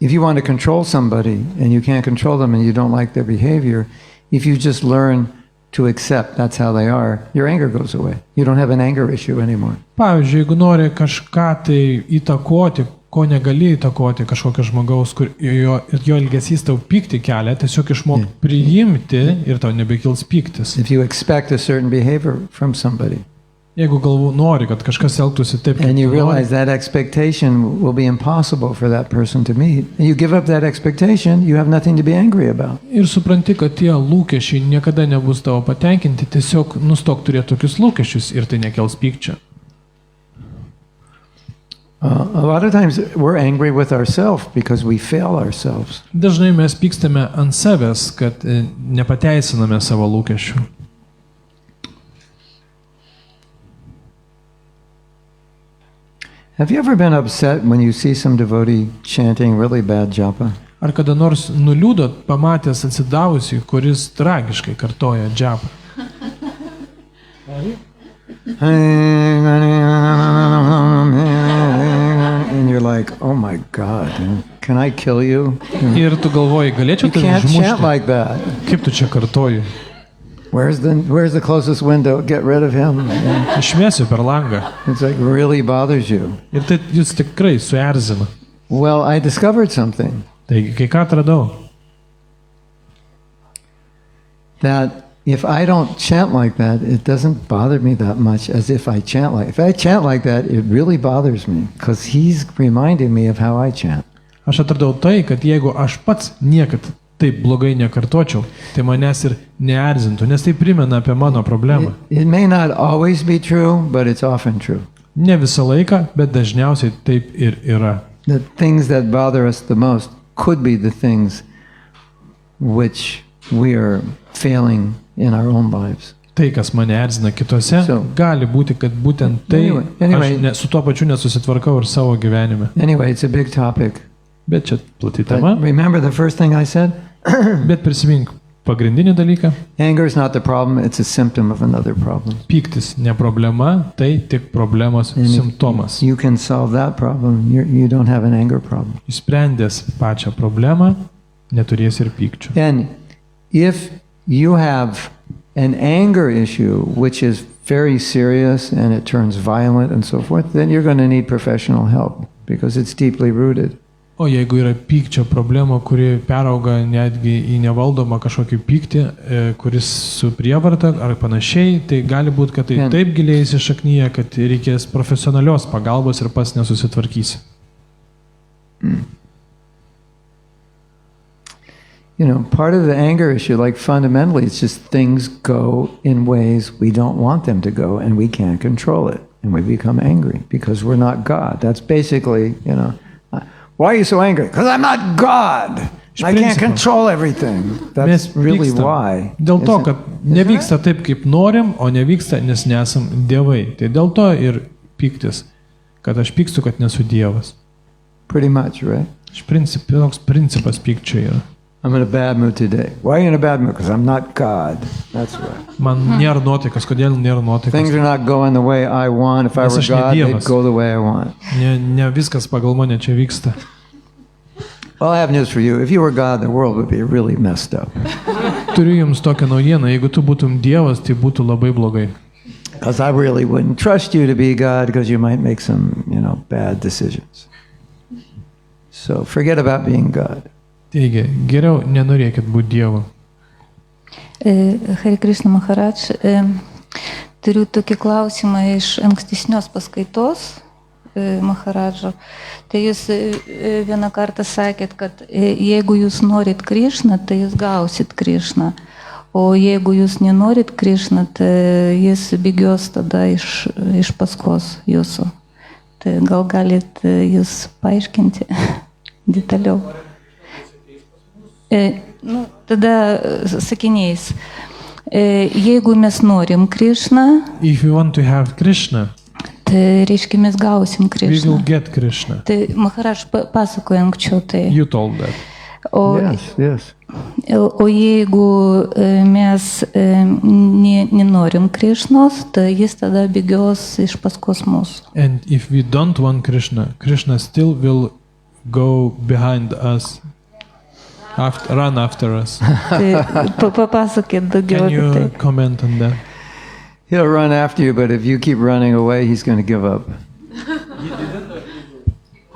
if you want to control somebody and you can't control them and you don't like their behavior, if you just learn to accept that's how they are, your anger goes away. You don't have an anger issue anymore. Pavyzdžiui, jeigu nori kažką tai įtakoti, ko negali įtakoti kažkokio žmogaus, kur jo elgesys tau pyktį kelia, tiesiog išmok priimti ir tau nebekils pyktis. If you expect a certain behavior from somebody Jeigu nori, kad kažkas elgtųsi taip, kaip and you tu nori, realize that expectation will be impossible for that person to meet, and you give up that expectation, you have nothing to be angry about. ir supranti, kad tie lūkesčiai niekada nebus tavo patenkinti, tiesiog nustok turėti tokius lūkesčius ir tai nekels pykčio. A lot of times we're angry with ourselves because we fail ourselves. Dažnai mes pykstame ant savęs, kad nepateisiname savo lūkesčių. Have you ever been upset when you see some devotee chanting really bad japa? Ar kada nors nuliūdot pamatęs atsidavusi, kuris tragiškai kartoja džapą? And you're like, oh my God, can I kill you? Ir tu galvoji, galėčiau You tave can't chant užmušti? like that. Kaip tu čia kartoji? Where's the closest window? Get rid of him. Išmesiu per langą. It's like really bothers you. Ir tai jūs tikrai suerzina. Well, I discovered something Taigi, kai ką atradau? that if I don't chant like that, it doesn't bother me that much as if I chant like. If I chant like that, it really bothers me because he's reminding me of how I chant. Aš atradau tai, kad jeigu aš pats niekad taip blogai nekartočiau, tai manęs ir neerzintų, nes tai primena apie mano problemą. It may not always be true, but it's often true. Ne visą laiką, bet dažniausiai taip ir yra. The things that bother us the most could be the things which we are failing in our own lives. Tai, kas mane erzina kitose, gali būti, kad būtent tai Anyway. aš su tuo pačiu nesusitvarkau ir savo gyvenime. Anyway, it's a big topic. Bet čia plati tema. But remember the first thing I said? Bet prisimink pagrindinį dalyką. Anger is not the problem, it's a symptom of another problem. Pyktis ne problema, tai tik problemos And if simptomas. you can solve that problem, you don't have an anger problem. Išsprendęs pačią problemą, neturėsi ir pykčių. And if you have an anger issue which is very serious and it turns violent and so forth, then you're going to need professional help because it's deeply rooted. O jeigu yra pykčio problema, kuri perauga netgi į nevaldomą kažkokį pyktį, kuris su prievarta ar panašiai, tai gali būti, kad tai taip giliai įsišaknyja, kad reikės profesionalios pagalbos ir pats nesusitvarkysi. You know, part of the anger issue, like fundamentally, it's just things go in ways we don't want them to go and we can't control it. And we become angry because we're not God. That's basically, you know, why are you so angry? Because I'm not God. I can't control everything. That's really why. Dėl to, kad nevyksta taip, kaip norim, o nevyksta, nes nesam dievai. Tai dėl to ir pyktis, kad aš pykstu, kad nesu dievas. Pretty much, right? Toks principas pykčio yra. I'm in a bad mood today. Why are you in a bad mood? Because I'm not God. That's right. Man nėra nuotaikas. Kodėl nėra nuotaikas? Things are not going the way I want. If I were God, they'd go the way I want. Ne viskas pagal mane čia vyksta. Well, I have news for you. If you were God, the world would be really messed up. Turiu jums tokią naujieną. Jeigu tu būtum dievas, tai būtų labai blogai. Because I really wouldn't trust you to be God because you might make some, you know, bad decisions. So forget about being God. Taigi, geriau nenorėkit būti dievu. Hare Krishna Maharaj, turiu tokį klausimą iš ankstesnios paskaitos Maharadžo. Tai jūs vieną kartą sakėt, kad jeigu jūs norit Krishną, tai jūs gausit Krishną. O jeigu jūs nenorit Krishną, tai jis bėgios tada iš paskos jūsų. Tai gal galit jūs paaiškinti detaliau? Nu, tada sakiniais. Jeigu mes norim Krishną, If you want to have Krishna, tai reiškia mes gausim we Krishną. will get Krishna. Tai Maharaj pasakoja anksčiau tai. You told that. Yes. O jeigu mes nenorim Krishnos, tai jis tada bėgios iš paskos mūsų. And if we don't want Krishna, Krishna still will go behind us. Run after us. Tai papasakėt daugiau Can apie tai. you comment on that? He'll run after you, but if you keep running away, he's going to give up.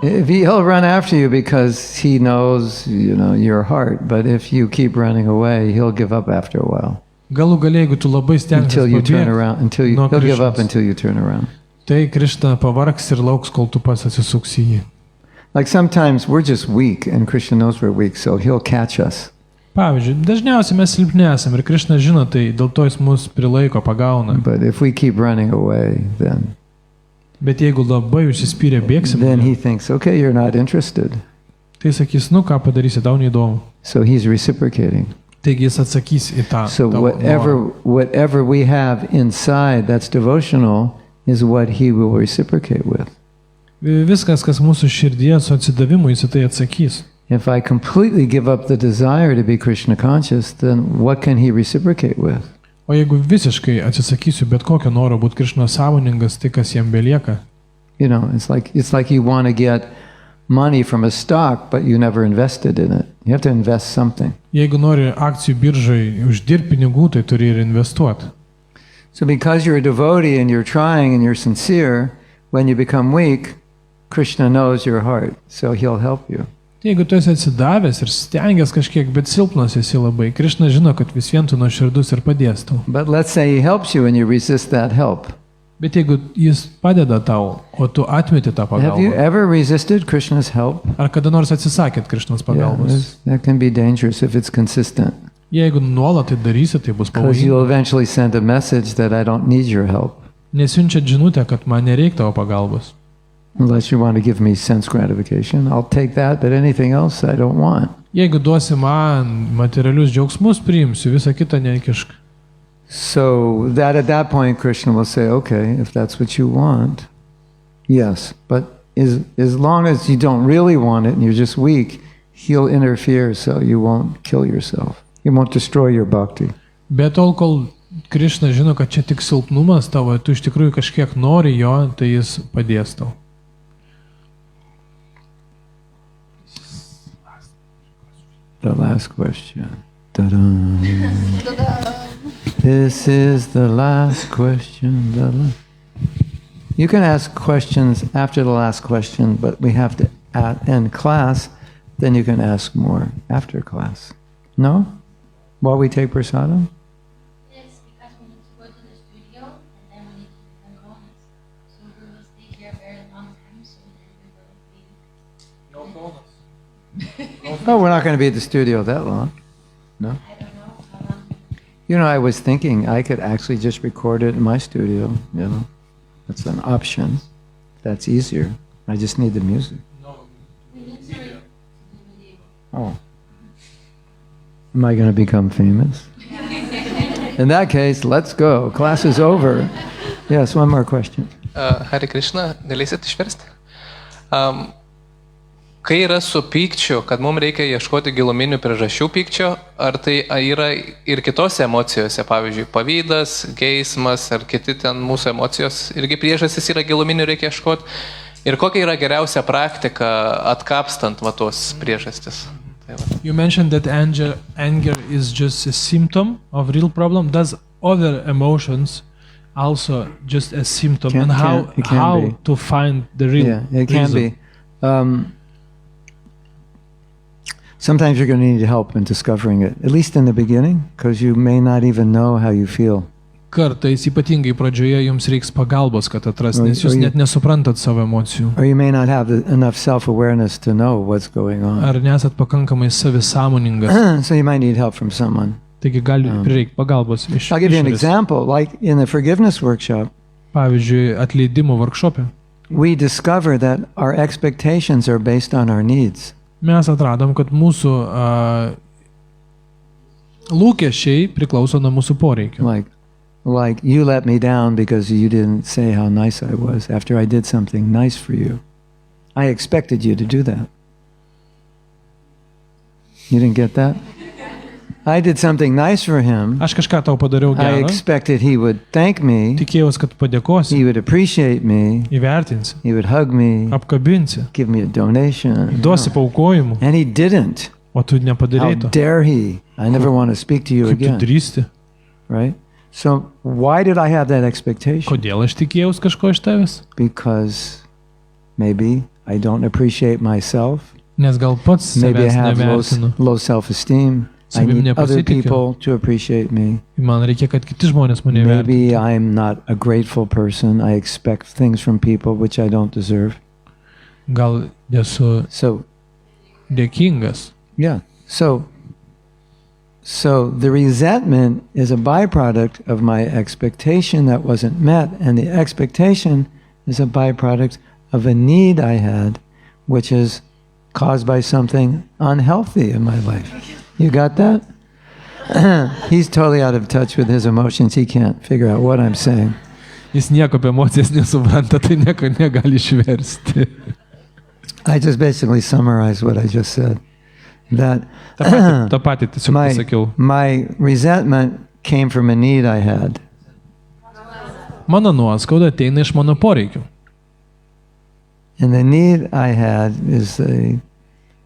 He'll run after you because he knows, you know, your heart. But if you keep running away, he'll give up after a while. Galų gale, jeigu tu labai stengsies Until you turn around, nuo he'll give up Krišnos, until you turn around. tai Krishna pavargs ir lauks, kol tu pats atsisuksi jį. Like sometimes we're just weak, and Krishna knows we're weak, so he'll catch us. Pavyzdžiui, dažniausiai mes silpni esame ir Krishna žino, tai dėl to jis mus prilaiko, pagauna. But if we keep running away, then Bet jeigu labai užsispyrę bėgsim, then he thinks, okay, you're not interested. tai sakys, nu ką padarysi, tau neįdomu. So he's reciprocating. Taigi jis atsakys į tą. So tavo norą. whatever we have inside that's devotional is what he will reciprocate with. Viskas, kas mūsų širdyje su atsidavimu, jis į tai atsakys. If I completely give up the desire to be Krishna conscious, then what can he reciprocate with? O jeigu visiškai atsisakysiu bet kokio noro būti Krišnos sąmoningas, tai kas jam belieka? You know, it's like you want to get money from a stock, but you never invested in it. You have to invest something. Jeigu nori akcijų biržai uždirbti pinigų, tai turi ir investuoti. So because you're a devotee and you're trying and you're sincere, when you become weak, Krishna knows your heart, so he'll help you. Jeigu tu esi atsidavęs ir stengiasi kažkiek, bet silpnas esi labai, Krišna žino, kad vis vien tu nuoširdus ir padės tau. But let's say he helps you and you resist that help. Bet jeigu jis padeda tau, o tu atmeti tą Have you pagalbą, ever resisted Krishna's help? ar kada nors atsisakėt Krišnos pagalbos? That can be dangerous if it's consistent. Jeigu nuolat tai darysi, tai bus Because pavojinga. you'll eventually send a message that I don't need your help. Nesiunčia žinutę, kad man nereikia tavo pagalbos. Unless you want to give me sense gratification, I'll take that, but anything else I don't want. Jeigu duosi man materialius džiaugsmus, priimsiu, visą kitą nekišk. So that at that point, Krishna will say, okay, if that's what you want, yes. But as long as you don't really want it and you're just weak, he'll interfere so you won't kill yourself. He won't destroy your bhakti. Bet tol, kol Krišna žino, kad čia tik silpnumas tavo, tu iš tikrųjų kažkiek nori jo, tai jis padės tau. The last question. Ta-da. This is the last question. You can ask questions after the last question, but we have to end class. Then you can ask more after class. No? While we take prasadam? Yes, because we need to go to the studio and then we need to become bonus. So we will stay here a very long time, so then we will be... No bonus. Oh, we're not going to be at the studio that long. No? I don't know how long. You know, I was thinking I could actually just record it in my studio, you know. That's an option. That's easier. I just need the music. We need to do video. Oh. Am I going to become famous? In that case, let's go. Class is over. Yes, one more question. Hare Krishna, galėsit išversti? Kai yra su pykčiu, kad mums reikia ieškoti giluminių priežasčių pykčio, ar tai yra ir kitose emocijose, pavyzdžiui, pavydas, geismas ar kiti ten mūsų emocijos, irgi priežastys yra giluminių reikia ieškoti? Ir kokia yra geriausia praktika atkapstant va tos priežastis? You mentioned that anger is just a symptom of real problem. Does other emotions also just a symptom? And how to find the real Yeah, it can reason? be. Sometimes you're going to need help in discovering it, at least in the beginning, because you may not even know how you feel. Kartais ypatingai pradžioje jums reiks pagalbos, kad atras, nes jūs net nesuprantat savo emocijų. Or you may not have enough self-awareness to know what's going on. Ar nesat pakankamai savisąmoningas. So you might need help from someone. Taigi gali prireikti pagalbos iš I'll give you an išorės. example. Like in the forgiveness workshop, Pavyzdžiui, atleidimo workshopė. we discover that our expectations are based on our needs. Mes atradom, kad mūsų lūkesčiai priklauso nuo mūsų poreikio. Like you let me down because you didn't say how nice I was after I did something nice for you. I expected you to do that. You didn't get that? I did something nice for him. Aš kažką tau padariau I gerą. expected he would thank me. Tikėjausi, kad padėkosi. He would appreciate me. Įvertinsi. He would hug me. Apkabinsi. Give me a donation. Duosi paukojimų. And he didn't. O tu How nepadarei to. dare he? I never want to speak to you Kaip tu again. drįsti? Right? So why did I have that expectation? Kodėl aš tikėjausi kažko iš tavęs? Because maybe I don't appreciate myself. Nes gal pats Maybe I savęs have nevertinu. low self-esteem. I Savim need other nepasitikiu. people to appreciate me. Man reikia, kad kiti žmonės mane vertintų. Maybe I'm not a grateful person. I expect things from people which I don't deserve. Gal esu dėkingas. Yeah. So the resentment is a byproduct of my expectation that wasn't met, and the expectation is a byproduct of a need I had, which is caused by something unhealthy in my life. You got that? He's totally out of touch with his emotions. He can't figure out what I'm saying. Jis nieko apie emocijas nesupranta, tai nieko negali išversti. I just basically summarized what I just said. That tą patį tiesiog pasakiau. my resentment came from a need I had. Mano nuoskauda ateina iš mano poreikių. And the need I had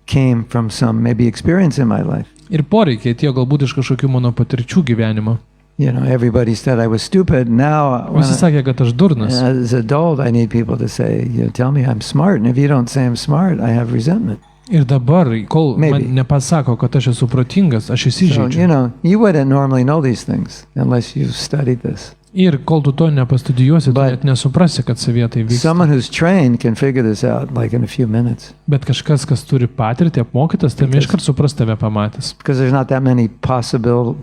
came from some maybe experience in my life. Ir poreikiai atėjo galbūt iš kažkokių mano patirčių gyvenimo. You know, everybody said I was stupid. Now, Visi sakė, kad aš durnas. as an adult, I need people to say, tell me I'm smart. And if you don't say I'm smart, I have resentment. Ir dabar, kol man nepasako, kad aš esu protingas, aš So, įsižeidžiu. you wouldn't normally know these things unless you've studied this. Ir kol tu to nepastudijuosi, tu net nesuprasi, kad savyje tai vyksta. Someone who's trained can figure this out like in a few minutes. Bet kažkas, kas turi patirtį, apmokytas, tai iškart supras tave pamatęs. Because there's not that many possible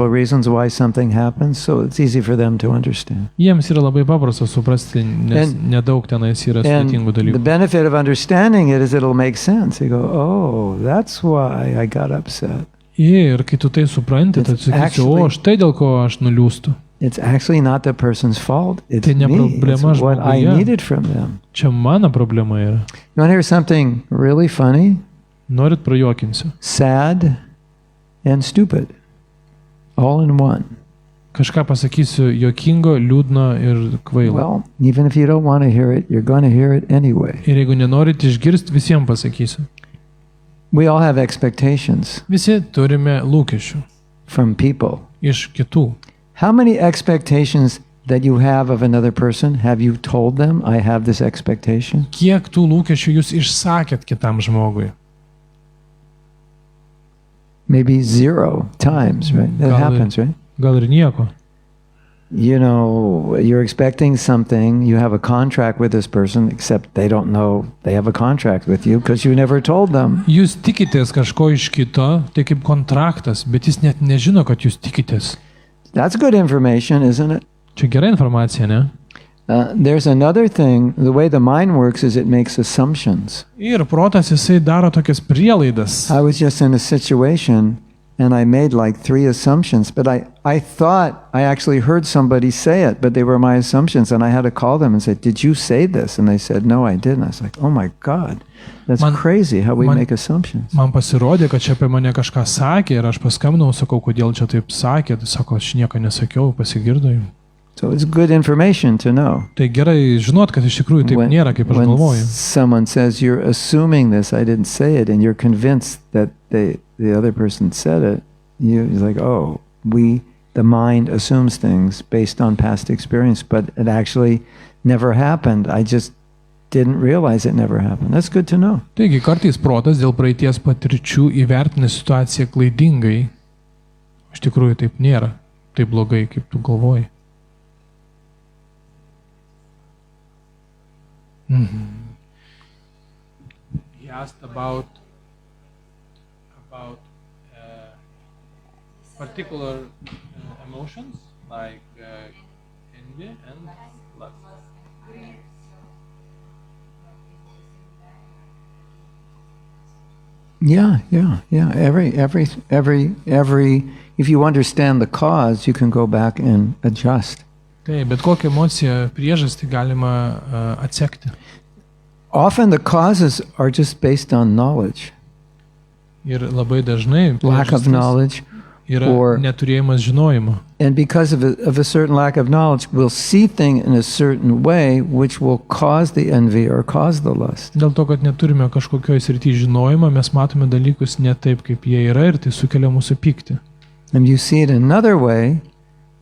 reasons why something happens, so it's easy for them to understand. Jiems yra labai paprasta suprasti, nes nedaug tenais yra sudėtingų The dalykų. benefit of understanding it is it'll make sense. You go, oh, that's why I got upset. Ir kai tu tai supranti, tai sakysi, o štai dėl ko aš nuliūstu. It's actually not the person's fault. It's Tai ne me. It's problema what I žmoguje. needed from them. Čia mano problema yra. You want to hear something really funny? Norit prajuokinsiu. Sad and stupid. All in one. Kažką pasakysiu juokingo, liūdno ir kvailo. Well, even if you don't want to hear it, you're going to hear it anyway. Ir jeigu nenorit išgirsti, visiems pasakysiu. We all have expectations Visi turime lūkesčių from people. iš kitų. How many expectations that you have of another person have you told them, I have this expectation? Kiek tų lūkesčių jūs išsakėt kitam žmogui? Maybe 0 times, right? That happens, right? Gal ir nieko. You know, you're expecting something, you have a contract with this person, except they don't know they have a contract with you because you never told them. Jūs tikitės kažko iš kito, tai kaip kontraktas, bet jis net nežino, kad jūs tikitės. That's good information, isn't it? Čia gera informacija, ne? There's another thing, the way the mind works is it makes assumptions. Ir protas jisai daro tokias prielaidas. I was just in a situation and I made like 3 assumptions, but I thought I actually heard somebody say it, but they were my assumptions, and I had to call them and say, did you say this? And they said, no, I didn't. I was like, oh my God, that's crazy how we make assumptions. Man pasirodė, kad čia apie mane kažką sakė ir aš paskambinau, sakau, kodėl čia taip sakė. Tai sako, aš nieko nesakiau, pasigirdo jums. So it's good information to know. Tai gerai žinot, kad iš tikrųjų taip nėra, kaip aš galvoju. When someone says, you're assuming this, I didn't say it, and you're convinced that the other person said it, you're like, oh, the mind assumes things based on past experience, but it actually never happened. I just didn't realize it never happened. That's good to know. Taigi, kartais protas dėl praeities patirčių įvertina situaciją klaidingai. Iš tikrųjų taip nėra. Taip blogai, kaip tu galvoji. He asked about particular emotions like envy and lust. Yeah. Every. If you understand the cause, you can go back and adjust. Taip, bet kokią emociją priežastį galima atsekti. Often the causes are just based on knowledge. Ir labai dažnai lack of knowledge yra neturėjimas žinojimo. And because of a certain lack of knowledge, we'll see things in a certain way which will cause the envy or cause the lust. Dėl to, kad neturime kažkokioj srityje žinojimo, mes matome dalykus ne taip, kaip jie yra ir tai sukelia mūsų pyktį. And you see it another way,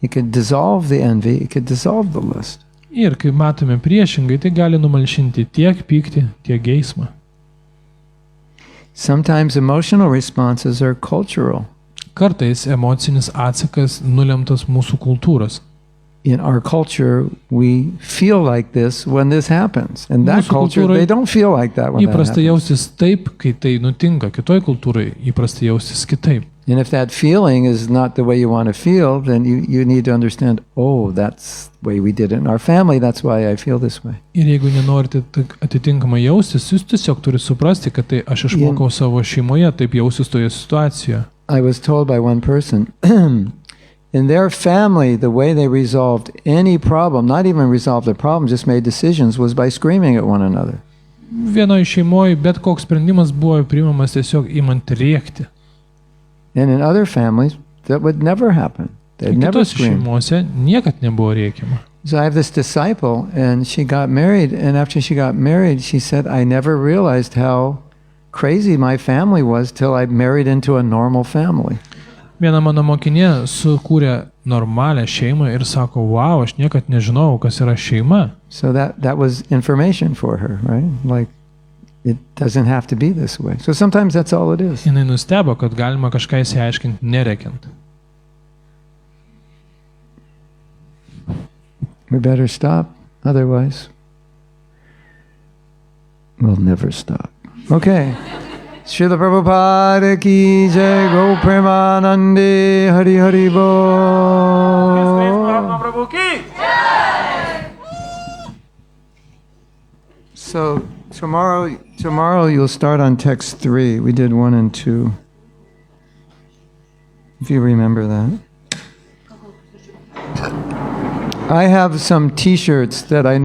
it could dissolve the envy, it could dissolve the lust. Ir kai matome priešingai, tai gali numalšinti tiek pyktį, tiek geismą. Sometimes emotional responses are cultural. Kartais emocinis atsakas nulemtas mūsų kultūros. In our culture, we feel like this when this happens. In that culture, they don't feel like that when that happens. Įprasta jaustis taip, kai tai nutinka. Kitoj kultūrai įprasta jaustis kitaip. And if that feeling is not the way you want to feel, then you need to understand, oh, that's the way we did it in our family, that's why I feel this way. Ir jeigu nenorite atitinkamai jaustis, jūs tiesiog turite suprasti, kad tai aš išmokau savo šeimoje taip jausis toje situacijoje. I was told by one person, in their family, the way they resolved any problem, not even resolved the problem, just made decisions, was by screaming at one another. Vienoje šeimoje bet koks sprendimas buvo priimamas tiesiog imant rėkti. And in other families, that would never happen. They'd never scream. Šeimose niekad nebuvo rėkiama. So I have this disciple, and she got married, and after she got married, she said, I never realized how crazy my family was till I married into a normal family. Viena mano mokinė sukūrė normalią šeimą ir sako, wow, aš niekad nežinau, kas yra šeima. So that was information for her, right? Like, it doesn't have to be this way. So sometimes that's all it is. Jinai nustebo, kad galima kažką įsiaiškinti nerėkiant. We better stop, otherwise we'll never stop. Okay. Srila Prabhupada ki jai, Go Premanande, Hari Hari Bo. His Grace Mahatma Prabhu ki jai. So tomorrow you'll start on text 3. We did 1 and 2. If you remember that. I have some t-shirts that I